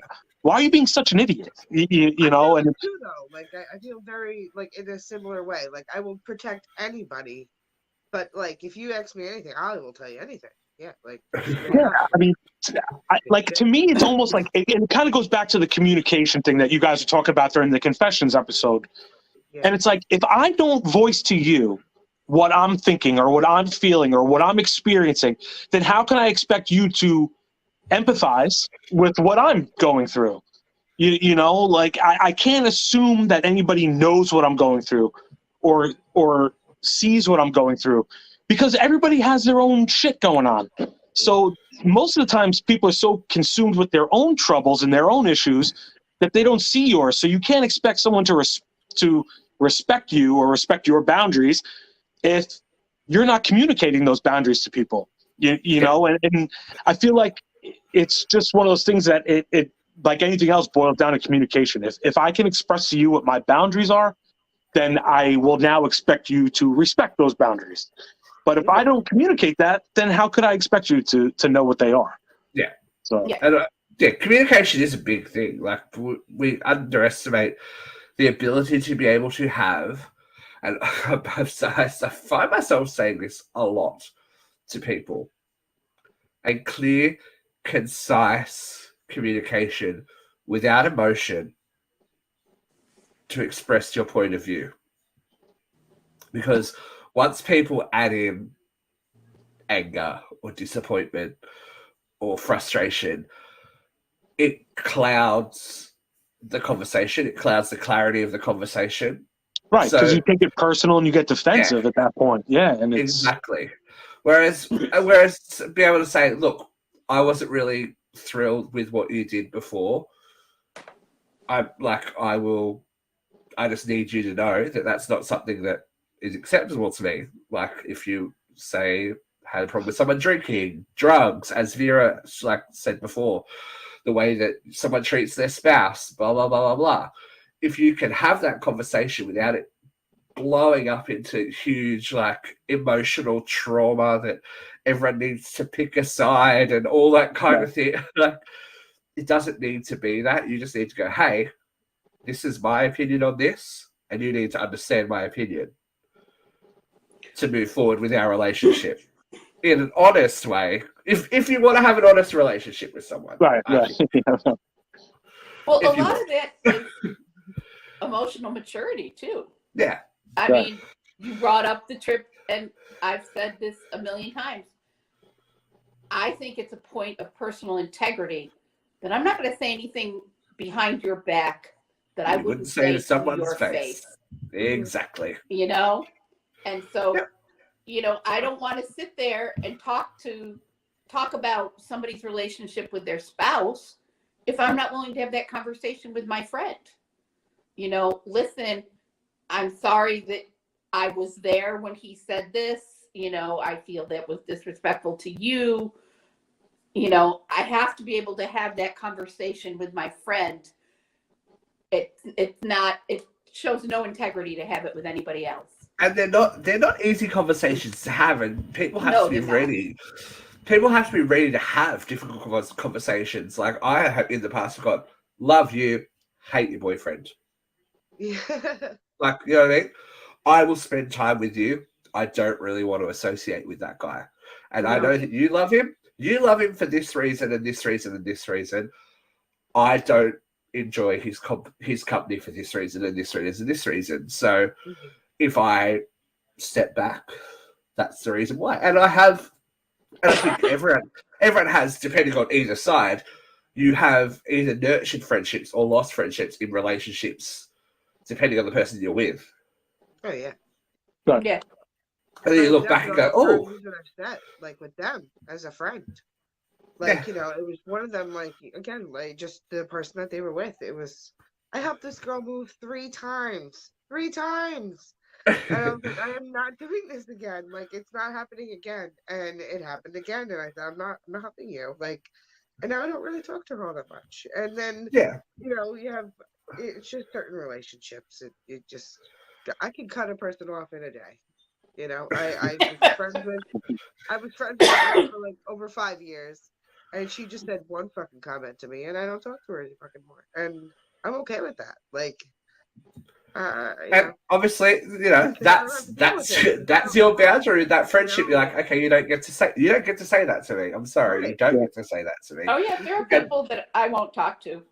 Why are you being such an idiot? You know, I and feel too though. Like I feel very like in a similar way. Like I will protect anybody, but like if you ask me anything, I will tell you anything. Yeah, like straight yeah, up. I mean, like to me, it's almost like it kind of goes back to the communication thing that you guys were talking about during the confessions episode. Yeah. And it's like, if I don't voice to you what I'm thinking or what I'm feeling or what I'm experiencing, then how can I expect you to empathize with what I'm going through? Like I can't assume that anybody knows what I'm going through or sees what I'm going through, because everybody has their own shit going on. So most of the times people are so consumed with their own troubles and their own issues that they don't see yours. So you can't expect someone to respect you or respect your boundaries if you're not communicating those boundaries to people. And I feel like it's just one of those things that it like anything else boils down to communication. If I can express to you what my boundaries are, then I will now expect you to respect those boundaries. But if I don't communicate that, then how could I expect you to know what they are? Yeah. So Yeah. And communication is a big thing. Like we underestimate the ability to be able to have, and I find myself saying this a lot to people, a clear, concise communication without emotion to express your point of view. Because once people add in anger or disappointment or frustration, it clouds the conversation. It clouds the clarity of the conversation. Right, because So you take it personal and you get defensive at that point. Yeah, and it's exactly. Whereas to be able to say, look, I wasn't really thrilled with what you did before. I just need you to know that that's not something that is acceptable to me. Like if you say had a problem with someone drinking, drugs, as Vera said before, the way that someone treats their spouse, blah blah blah blah blah. If you can have that conversation without it blowing up into huge emotional trauma that everyone needs to pick a side and all that kind of thing, it doesn't need to be that. You just need to go, hey, this is my opinion on this, and you need to understand my opinion to move forward with our relationship in an honest way. If you want to have an honest relationship with someone, right. Well, If a you lot want. of that is emotional maturity too. Yeah. I Right. mean, you brought up the trip, and I've said this a million times. I think it's a point of personal integrity that I'm not going to say anything behind your back that I You wouldn't say to someone's your face. Exactly. you know? And so, Yep. I don't want to sit there and talk about somebody's relationship with their spouse if I'm not willing to have that conversation with my friend. Listen, I'm sorry that I was there when he said this. I feel that was disrespectful to you. I have to be able to have that conversation with my friend. It shows no integrity to have it with anybody else. And they're not easy conversations to have, and people have to be they're not. ready. People have to be ready to have difficult conversations. Like I have in the past gone, love you, hate your boyfriend. Yeah. Like, you know what I mean? I will spend time with you. I don't really want to associate with that guy. And I No. know that you love him. You love him for this reason and this reason and this reason. I don't enjoy his company for this reason and this reason and this reason. So if I step back, that's the reason why. And I think everyone has, depending on either side, you have either nurtured friendships or lost friendships in relationships, depending on the person you're with. Oh yeah. Right. Yeah. And then you look back and go, oh, that with them as a friend. Yeah. It was one of them, just the person that they were with. It was, I helped this girl move 3 times. 3 times. And I was like, I am not doing this again. It's not happening again. And it happened again. And I said, I'm not helping you. And now I don't really talk to her all that much. And then, yeah. you have, it's just certain relationships. I can cut a person off in a day. I was friends with her for over 5 years. And she just said one fucking comment to me, and I don't talk to her any fucking more. And I'm okay with that. And obviously, that's your boundary in that friendship. You're like, okay, you don't get to say that to me. I'm sorry, Right. you don't get to say that to me. Oh yeah, there are people that I won't talk to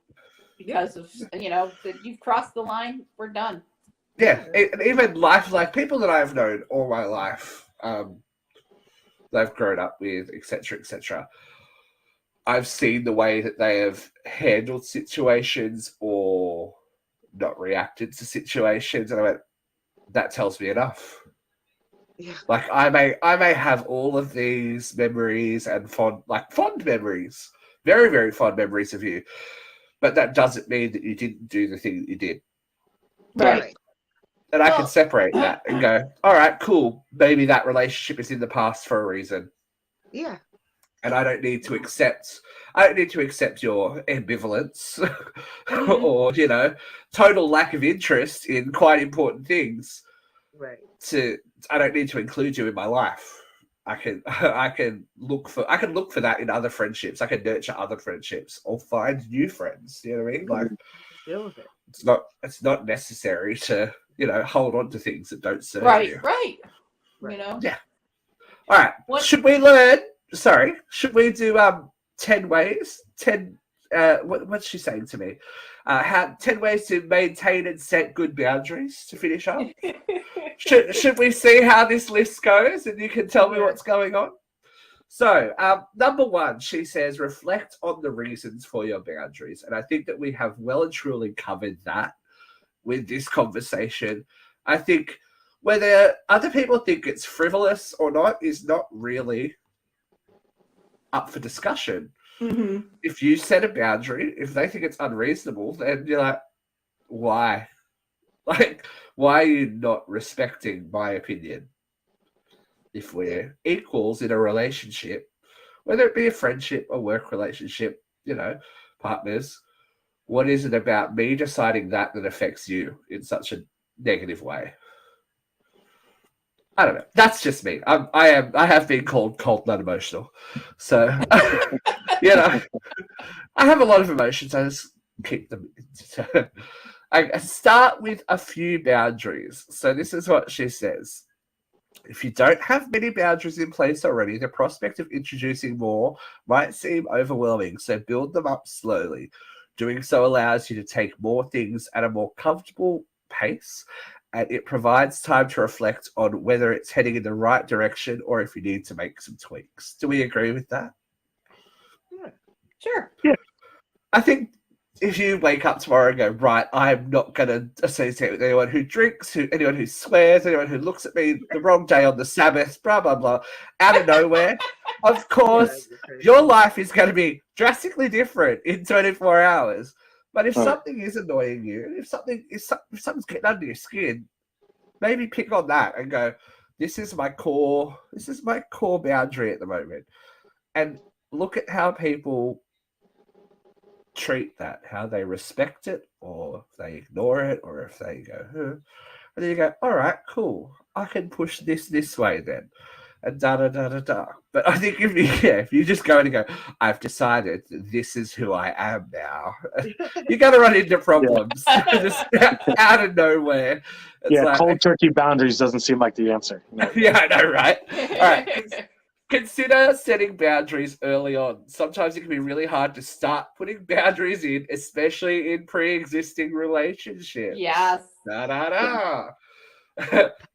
because of that you've crossed the line. We're done. Yeah, and even people that I've known all my life, that I've grown up with, etc., etc. I've seen the way that they have handled situations or not reacted to situations, and I went, that tells me enough. Yeah. I may have all of these memories and fond memories, very, very fond memories of you, but that doesn't mean that you didn't do the thing that you did. Right. And I can separate that and go, all right, cool. Maybe that relationship is in the past for a reason. Yeah. And I don't need to accept your ambivalence or, total lack of interest in quite important things. Right. I don't need to include you in my life. I can look for that in other friendships. I can nurture other friendships or find new friends. You know what I mean? Deal with it. It's not necessary to, hold on to things that don't serve you. Right. Yeah. All right. Should we do 10 ways, 10 what's she saying to me? 10 ways to maintain and set good boundaries to finish up. Should we see how this list goes and you can tell me what's going on? So, number one, she says, reflect on the reasons for your boundaries. And I think that we have well and truly covered that with this conversation. I think whether other people think it's frivolous or not is not really up for discussion. Mm-hmm. If you set a boundary, if they think it's unreasonable, then you're like, why? Like, why are you not respecting my opinion? If we're equals in a relationship, whether it be a friendship or work relationship, partners, what is it about me deciding that affects you in such a negative way? I don't know. That's just me. I have been called cold, not emotional. So, I have a lot of emotions. I just keep them. I start with a few boundaries. So this is what she says. If you don't have many boundaries in place already, the prospect of introducing more might seem overwhelming, so build them up slowly. Doing so allows you to take more things at a more comfortable pace, and it provides time to reflect on whether it's heading in the right direction or if you need to make some tweaks. Do we agree with that? Sure. Yeah. I think if you wake up tomorrow and go, right, I'm not going to associate with anyone who drinks, anyone who swears, anyone who looks at me the wrong day on the Sabbath, blah, blah, blah, out of nowhere, of course, your life is going to be drastically different in 24 hours. But if something is annoying you, if something's getting under your skin, maybe pick on that and go, this is my core boundary at the moment. And look at how people treat that, how they respect it, or if they ignore it, or if they go, and then you go, all right, cool, I can push this way then, and da da da da da. But I think if you just go in and go, I've decided that this is who I am now, you're gonna run into problems just out of nowhere. It's cold turkey boundaries doesn't seem like the answer. Yeah, I know, right? All right. Consider setting boundaries early on. Sometimes it can be really hard to start putting boundaries in, especially in pre-existing relationships. Yes.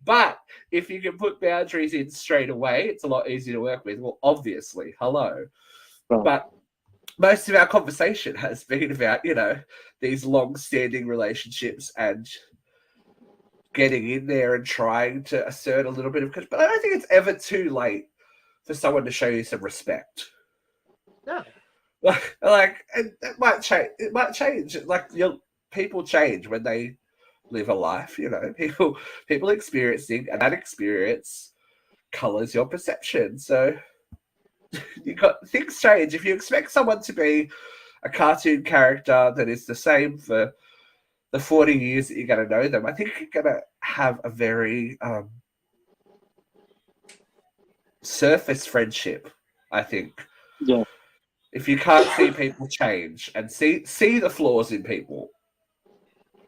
But if you can put boundaries in straight away, it's a lot easier to work with. Well, obviously, hello. But most of our conversation has been about, these long-standing relationships and getting in there and trying to assert a little bit of control. But I don't think it's ever too late for someone to show you some respect. No. Like and it might change. It might change. Like people change when they live a life. People experiencing, and that experience colors your perception. So things change. If you expect someone to be a cartoon character that is the same for the 40 years that you're going to know them, I think you're going to have a very surface friendship, I think. Yeah. If you can't see people change and see the flaws in people.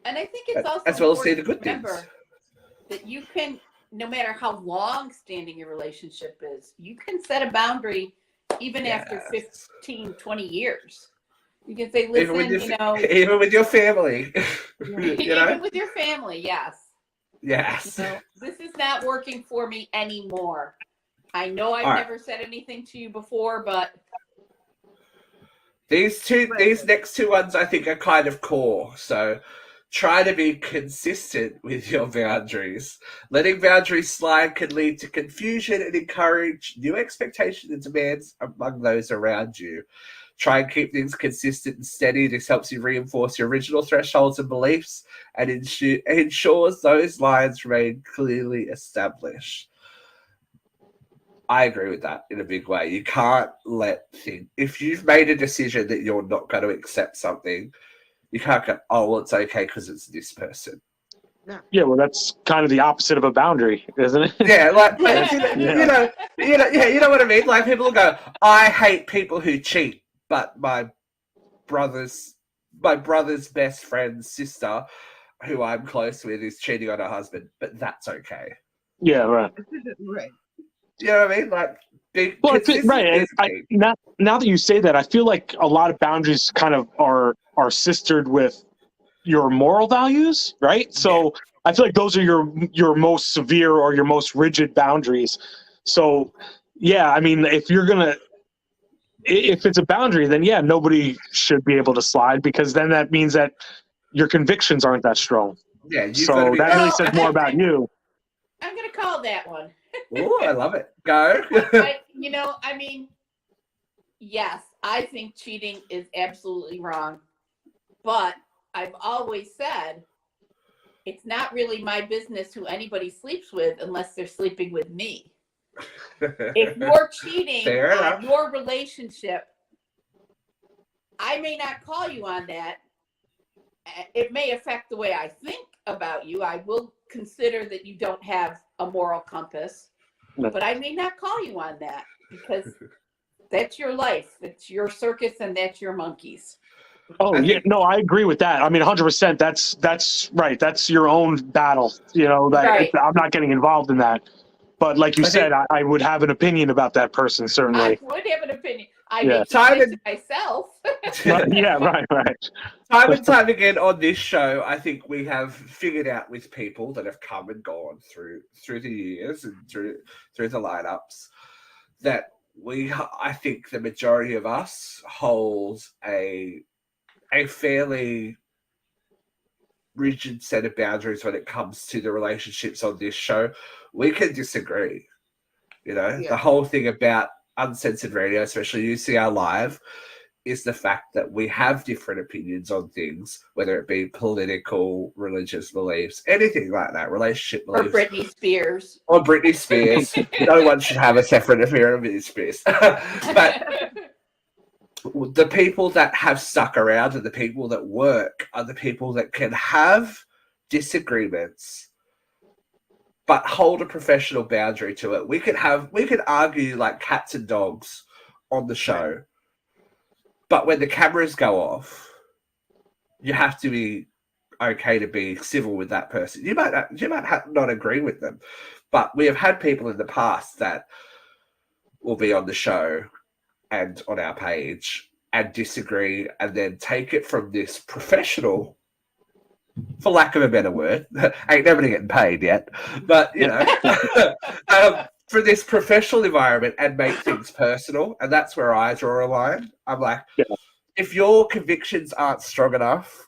And I think it's also as well as see the important good to remember things. that you can, no matter how long standing your relationship is, you can set a boundary even after 15, 20 years. You can say, listen, even with your family. Even with your family, yes. Yes. This is not working for me anymore. I know I've never said anything to you before, but these next two ones I think are kind of core. So try to be consistent with your boundaries. Letting boundaries slide can lead to confusion and encourage new expectations and demands among those around you. Try and keep things consistent and steady. This helps you reinforce your original thresholds and beliefs and ensures those lines remain clearly established. I agree with that in a big way. You can't let things... If you've made a decision that you're not going to accept something, you can't go, oh, well, it's okay because it's this person. No. Yeah, well, that's kind of the opposite of a boundary, isn't it? Yeah, like, you know what I mean? Like, people will go, I hate people who cheat, but my brother's best friend's sister, who I'm close with, is cheating on her husband, but that's okay. Yeah, right. Right. You know what I mean? Like, big Well, right. And consistency. now that you say that, I feel like a lot of boundaries kind of are sistered with your moral values, right? So I feel like those are your most severe or your most rigid boundaries. So yeah, I mean, if it's a boundary, then yeah, nobody should be able to slide, because then that means that your convictions aren't that strong. Yeah, you've got to So be. that really Well, says more about you. I'm going to call that one. Oh, I love it. Go. I mean, yes, I think cheating is absolutely wrong. But I've always said it's not really my business who anybody sleeps with unless they're sleeping with me. If you're cheating Fair enough. on your relationship, I may not call you on that. It may affect the way I think about you. I will consider that you don't have a moral compass, but I may not call you on that, because that's your life. It's your circus and that's your monkeys. Oh yeah, no, I agree with that. I mean, 100%. That's right. That's your own battle. You know, that Right. I'm not getting involved in that. But like you said, I would have an opinion about that person, I certainly. would have an opinion. I Yeah. may keep it to myself. Yeah, right. Time and time again on this show, I think we have figured out with people that have come and gone through the years and through the lineups, that I think the majority of us holds a fairly rigid set of boundaries when it comes to the relationships on this show. We can disagree. You know, Yeah. the whole thing about Uncensored Radio, especially UCR Live, is the fact that we have different opinions on things, whether it be political, religious beliefs, anything like that, relationship Or beliefs. Britney Spears. Or Britney Spears. No one should have a separate opinion on Britney Spears. But the people that have stuck around and the people that work are the people that can have disagreements but hold a professional boundary to it. We could argue like cats and dogs on the show, but when the cameras go off, you have to be okay to be civil with that person. You might not agree with them, but we have had people in the past that will be on the show and on our page and disagree, and then take it from this professional, for lack of a better word, ain't nobody getting paid yet, but you know, for this professional environment and make things personal. And that's where I draw a line. I'm like, if your convictions aren't strong enough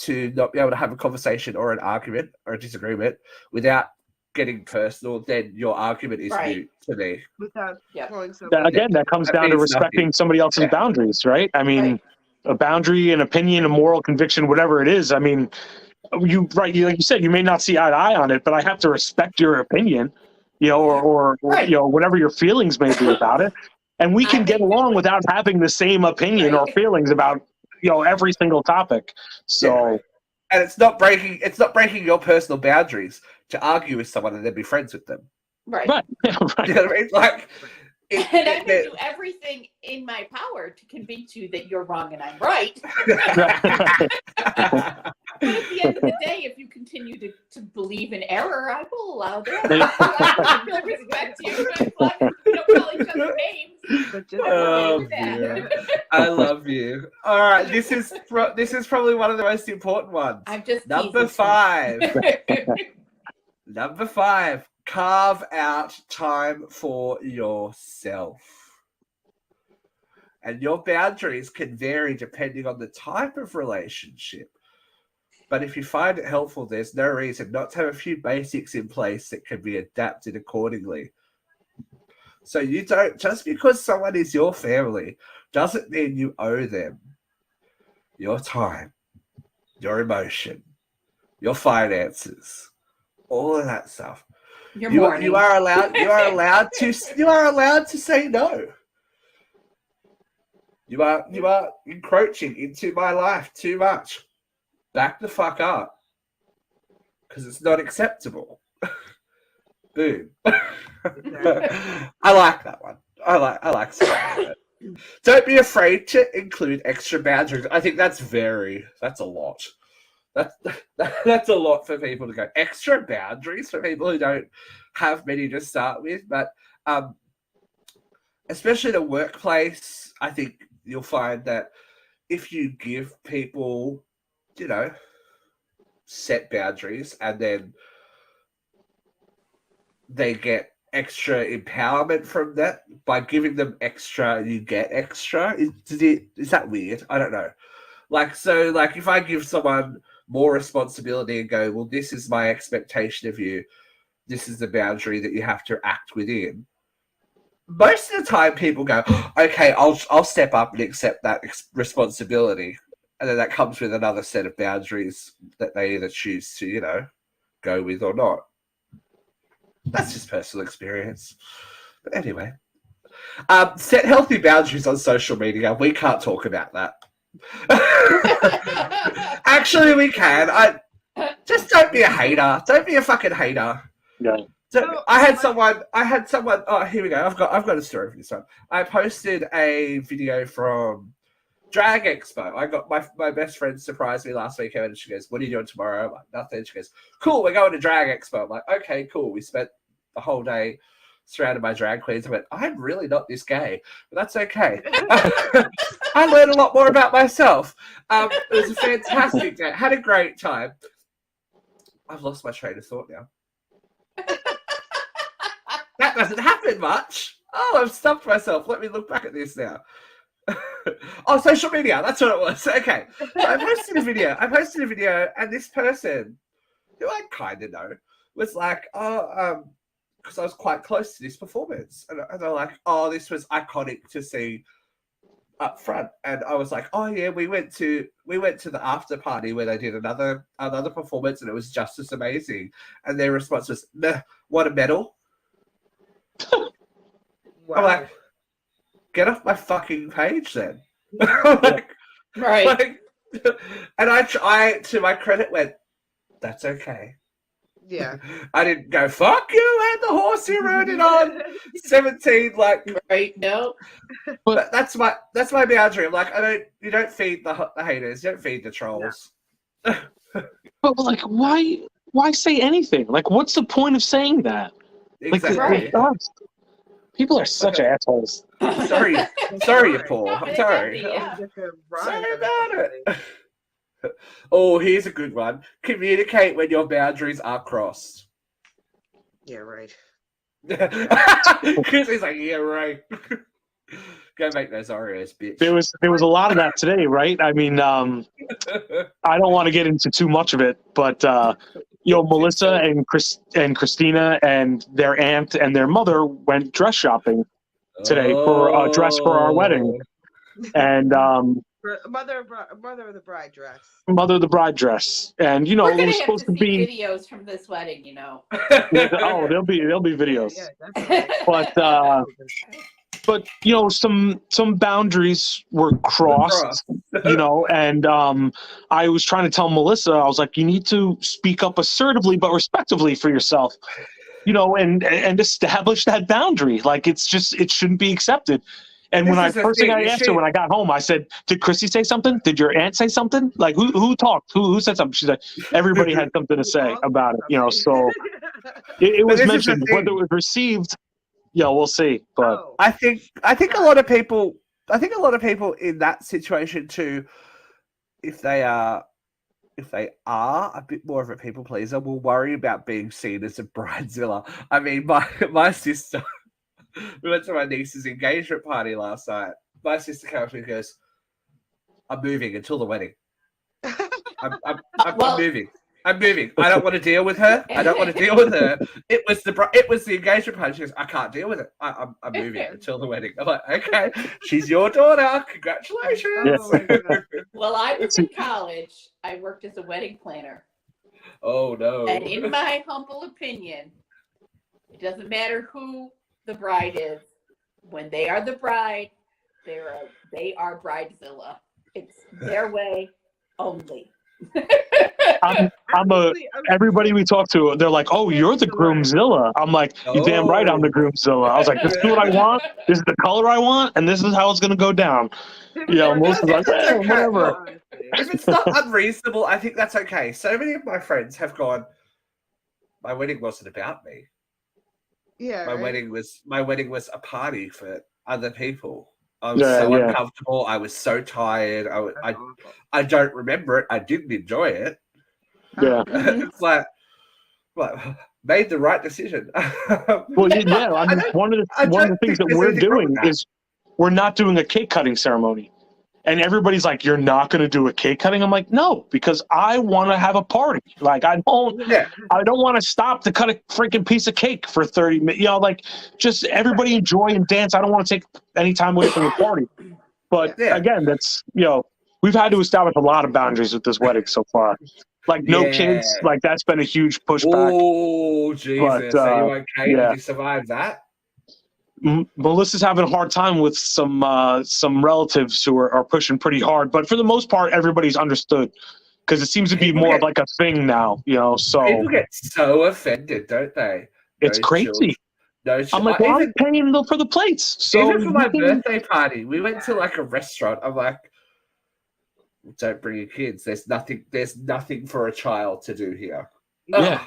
to not be able to have a conversation or an argument or a disagreement without getting personal, then your argument is Right. mute to me. Without Yeah. calling someone. Again, that comes That down to means respecting nothing. somebody else's Yeah. boundaries, right? I mean, Right. a boundary, an opinion, a moral conviction, whatever it is. I mean, like you said, you may not see eye to eye on it, but I have to respect your opinion, you know, or Right. you know, whatever your feelings may be about it. And we can I get may along do it. without having the same opinion or Right. feelings about, you know, every single topic. So And it's not breaking your personal boundaries to argue with someone and then be friends with them. Right. right, yeah, You right. know what I mean? Like, And I'm going to do everything in my power to convince you that you're wrong and I'm right. But at the end of the day, if you continue to believe in error, I will allow that. I respect you. As long as we don't call each other names. But just Oh, dear. I love you. All right, this is probably one of the most important ones. I'm just Number teasing. 5. Number 5. Carve out time for yourself. And your boundaries can vary depending on the type of relationship. But if you find it helpful, there's no reason not to have a few basics in place that can be adapted accordingly. So you don't, just because someone is your family, doesn't mean you owe them your time, your emotion, your finances, all of that stuff. You are allowed to say no. You are encroaching into my life too much. Back the fuck up, because it's not acceptable. Boom. I like that one. I like that. Don't be afraid to include extra boundaries. I think that's a lot. That's a lot for people to go. Extra boundaries for people who don't have many to start with. But Especially in a workplace, I think you'll find that if you give people, set boundaries and then they get extra empowerment from that by giving them extra, you get extra. Is that weird? I don't know. Like if I give someone more responsibility and go, well, this is my expectation of you, this is the boundary that you have to act within. Most of the time, people go, okay, I'll step up and accept that responsibility, and then that comes with another set of boundaries that they either choose to, go with or not. That's just personal experience. But anyway, set healthy boundaries on social media. We can't talk about that. Actually, we can. Just don't be a hater. Don't be a fucking hater. Yeah. I had someone. Oh, here we go. I've got a story for this one. I posted a video from Drag Expo. I got my best friend surprised me last weekend, and she goes, "What are you doing tomorrow?" I'm like, "Nothing." She goes, "Cool, we're going to Drag Expo." I'm like, "Okay, cool." We spent the whole day surrounded by drag queens. I went, "I'm really not this gay, but that's okay." I learned a lot more about myself. It was a fantastic day. Had a great time. I've lost my train of thought now. That doesn't happen much. Oh, I've stumped myself. Let me look back at this now. Oh, social media. That's what it was. Okay. So I posted a video, and this person, who I kind of know, was like, because I was quite close to this performance. And they're like, oh, this was iconic to see up front. And I was like, oh, yeah, we went to the after party where they did another performance, and it was just as amazing. And their response was, "Meh, what a medal." Wow. I'm like, get off my fucking page then. Right. And I, to my credit, went, that's okay. Yeah. I didn't go, fuck you, and the horse you rode it on. 17, right, no. But that's my boundary. I'm like, you don't feed the haters, you don't feed the trolls. But why say anything? Like, what's the point of saying that? Exactly. Like, people are such assholes. Sorry, Paul. I'm sorry. Yeah. Sorry about it. Oh, here's a good one. Communicate when your boundaries are crossed. Yeah, right. Because he's like, yeah, right. Go make those Oreos, bitch. There was a lot of that today, right? I mean, I don't want to get into too much of it, but Melissa and Christina and their aunt and their mother went dress shopping today for a dress for our wedding, and mother of the bride dress. Mother of the bride dress, and We're it gonna was have supposed to to see be videos from this wedding, Oh, there'll be videos, Yeah, but some boundaries were crossed, and I was trying to tell Melissa, I was like, you need to speak up assertively but respectively for yourself, and establish that boundary. Like, it shouldn't be accepted. And when first thing I asked her when I got home, I said, "Did Chrissy say something? Did your aunt say something? Like, who talked? Who said something?" She's like, "Everybody had something to say about it." So it was mentioned. Whether it was received, we'll see. But I think a lot of people in that situation too, if they are a bit more of a people pleaser, will worry about being seen as a bridezilla. I mean, my sister. We went to my niece's engagement party last night. My sister came up to me and goes, "I'm moving until the wedding. I'm moving. I'm moving. I don't want to deal with her. I don't want to deal with her." It was the engagement party. She goes, "I can't deal with it. I'm moving until the wedding." I'm like, "Okay, she's your daughter. Congratulations." Oh, well, I was in college. I worked as a wedding planner. Oh no! And in my humble opinion, it doesn't matter who the bride is. When they are the bride, they are bridezilla. It's their way only. Everybody we talk to, they're like, "Oh, you're the groomzilla." I'm like, "You damn right, I'm the groomzilla." I was like, "This is what I want. This is the color I want, and this is how it's gonna go down." Most of like, whatever. If it's not unreasonable, I think that's okay. So many of my friends have gone, "My wedding wasn't about me." Yeah, My right. wedding was a party for other people. I was so Yeah. uncomfortable. I was so tired. That's awful. I don't remember it. I didn't enjoy it. Yeah. Mhm. It's like made the right decision. Well, yeah. I mean, I one of don't the things think that there's we're anything wrong with doing that. is we're not doing a cake cutting ceremony. And everybody's like, "You're not going to do a cake cutting?" I'm like, "No, because I want to have a party. Like, I Yeah, don't want to stop to cut a freaking piece of cake for 30 minutes. You know, like just everybody enjoy and dance. I don't want to take any time away from the party. But yeah, again, that's, we've had to establish a lot of boundaries with this wedding so far. Like no yeah. kids, like that's been a huge pushback. Oh But Jesus, are you okay? Did yeah, you survive that? Melissa's having a hard time with some relatives who are pushing pretty hard. But for the most part, everybody's understood because it seems to be People more of get like a thing now. So people get so offended, don't they? it's No children. crazy. No, I'm like, well, I'm even paying for the plates, so even for you my can. birthday party, we went to like a restaurant. I'm like, don't bring your kids. There's nothing. There's nothing for a child to do here. Yeah,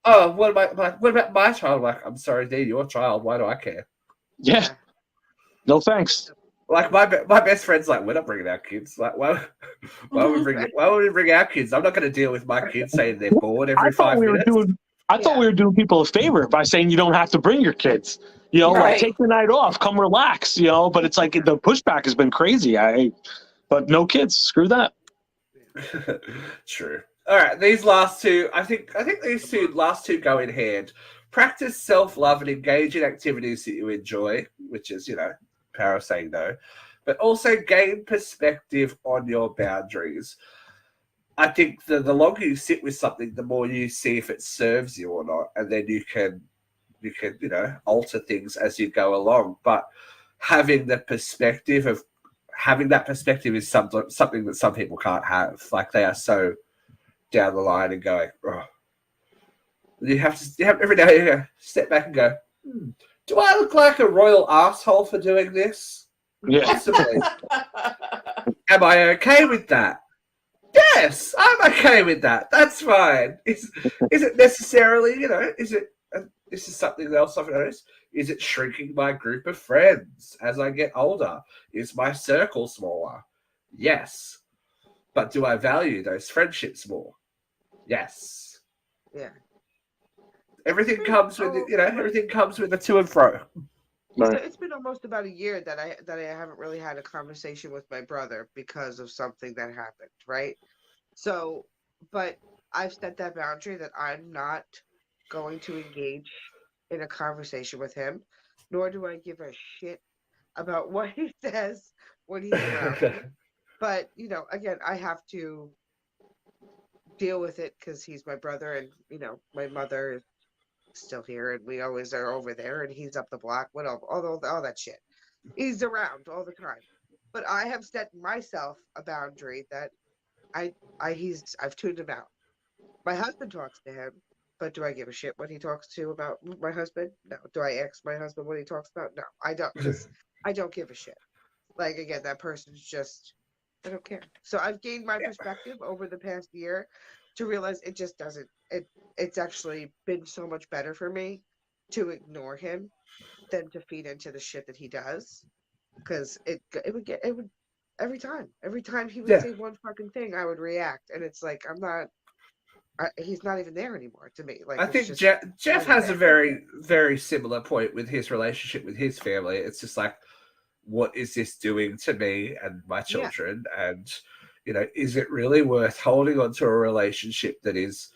Oh, oh, what about what about my child? I'm like, I'm sorry, they're your child. Why do I care? yeah. No thanks. Like my best friend's like, we're not bringing our kids. Like, why would we bring it? Why would we bring our kids? I'm not going to deal with my kids saying they're bored I every thought five we were minutes. doing. I thought we were doing people a favor by saying you don't have to bring your kids. Like Right. take the night off, come relax. But it's like the pushback has been crazy. But no kids. Screw that. True. All right, these last two, I think these last two go in hand. Practice self-love and engage in activities that you enjoy, which is, power of saying no, but also gain perspective on your boundaries. I think the longer you sit with something, the more you see if it serves you or not, and then you can alter things as you go along. But having that perspective is something that some people can't have. Like they are so down the line and going, oh. You have every day you go, step back and go, do I look like a royal asshole for doing this? Yeah. Possibly. Am I okay with that? Yes, I'm okay with that. That's fine. Is it necessarily, this is something else I've noticed. Is it shrinking my group of friends as I get older? Is my circle smaller? Yes. But do I value those friendships more? Yes. Yeah. Everything comes with everything comes with a to and fro. So it's been almost about a year that I haven't really had a conversation with my brother because of something that happened, right? So, but I've set that boundary that I'm not going to engage in a conversation with him, nor do I give a shit about what he says when he's around me. But, again, I have to deal with it because he's my brother and, my mother is still here and we always are over there and he's up the block, all that shit. He's around all the time. But I have set myself a boundary that I've tuned him out. My husband talks to him, but do I give a shit what he talks to about my husband? No. Do I ask my husband what he talks about? No, I don't, because I don't give a shit. Like, again, that person's just, I don't care. So I've gained my perspective over the past year to realize it just doesn't, it's actually been so much better for me to ignore him than to feed into the shit that he does. Because it would every time he would say one fucking thing, I would react, and it's like he's not even there anymore to me. Like I it's think just Jeff has a very, very similar point with his relationship with his family. It's just like, what is this doing to me and my children? Yeah. And, is it really worth holding on to a relationship that is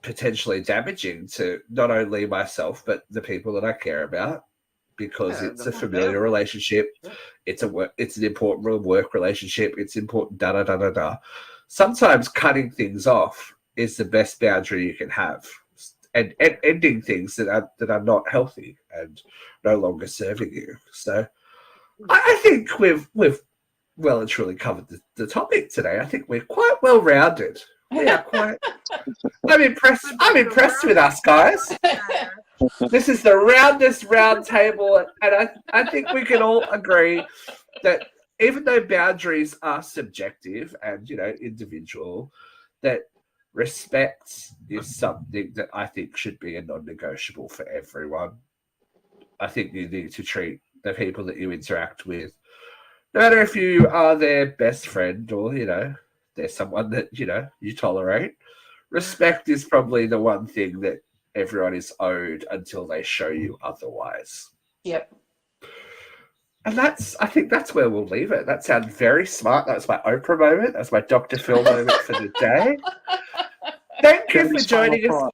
potentially damaging to not only myself, but the people that I care about? Because it's a familiar relationship. It's an important work relationship. It's important, Sometimes cutting things off is the best boundary you can have, and ending things that are not healthy and no longer serving you. So I think we've well and truly covered the topic today. I think we're quite well rounded. We are quite. I'm impressed with us, guys. This is the roundest round table, and I think we can all agree that even though boundaries are subjective and individual, that respect is something that I think should be a non-negotiable for everyone. I think you need to treat the people that you interact with, no matter if you are their best friend or, they're someone that, you tolerate. Respect is probably the one thing that everyone is owed until they show you otherwise. Yep. And I think that's where we'll leave it. That sounds very smart. That's my Oprah moment. That's my Dr. Phil moment for the day. Thank you for joining us.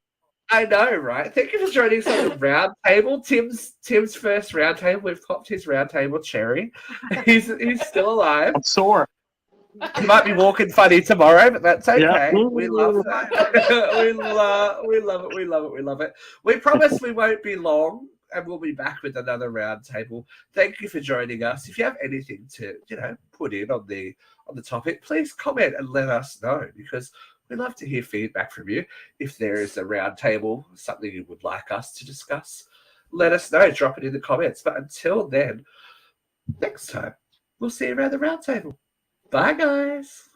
I know, right? Thank you for joining us on the round table. Tim's first round table. We've popped his round table cherry. He's still alive. I'm sore. He might be walking funny tomorrow, but that's okay. Yeah. We love that. we love it. We love it. We love it. We promise we won't be long, and we'll be back with another round table. Thank you for joining us. If you have anything to, put in on the topic, please comment and let us know, because we'd love to hear feedback from you. If there is a round table, something you would like us to discuss, let us know. Drop it in the comments. But until then, next time, we'll see you around the round table. Bye, guys.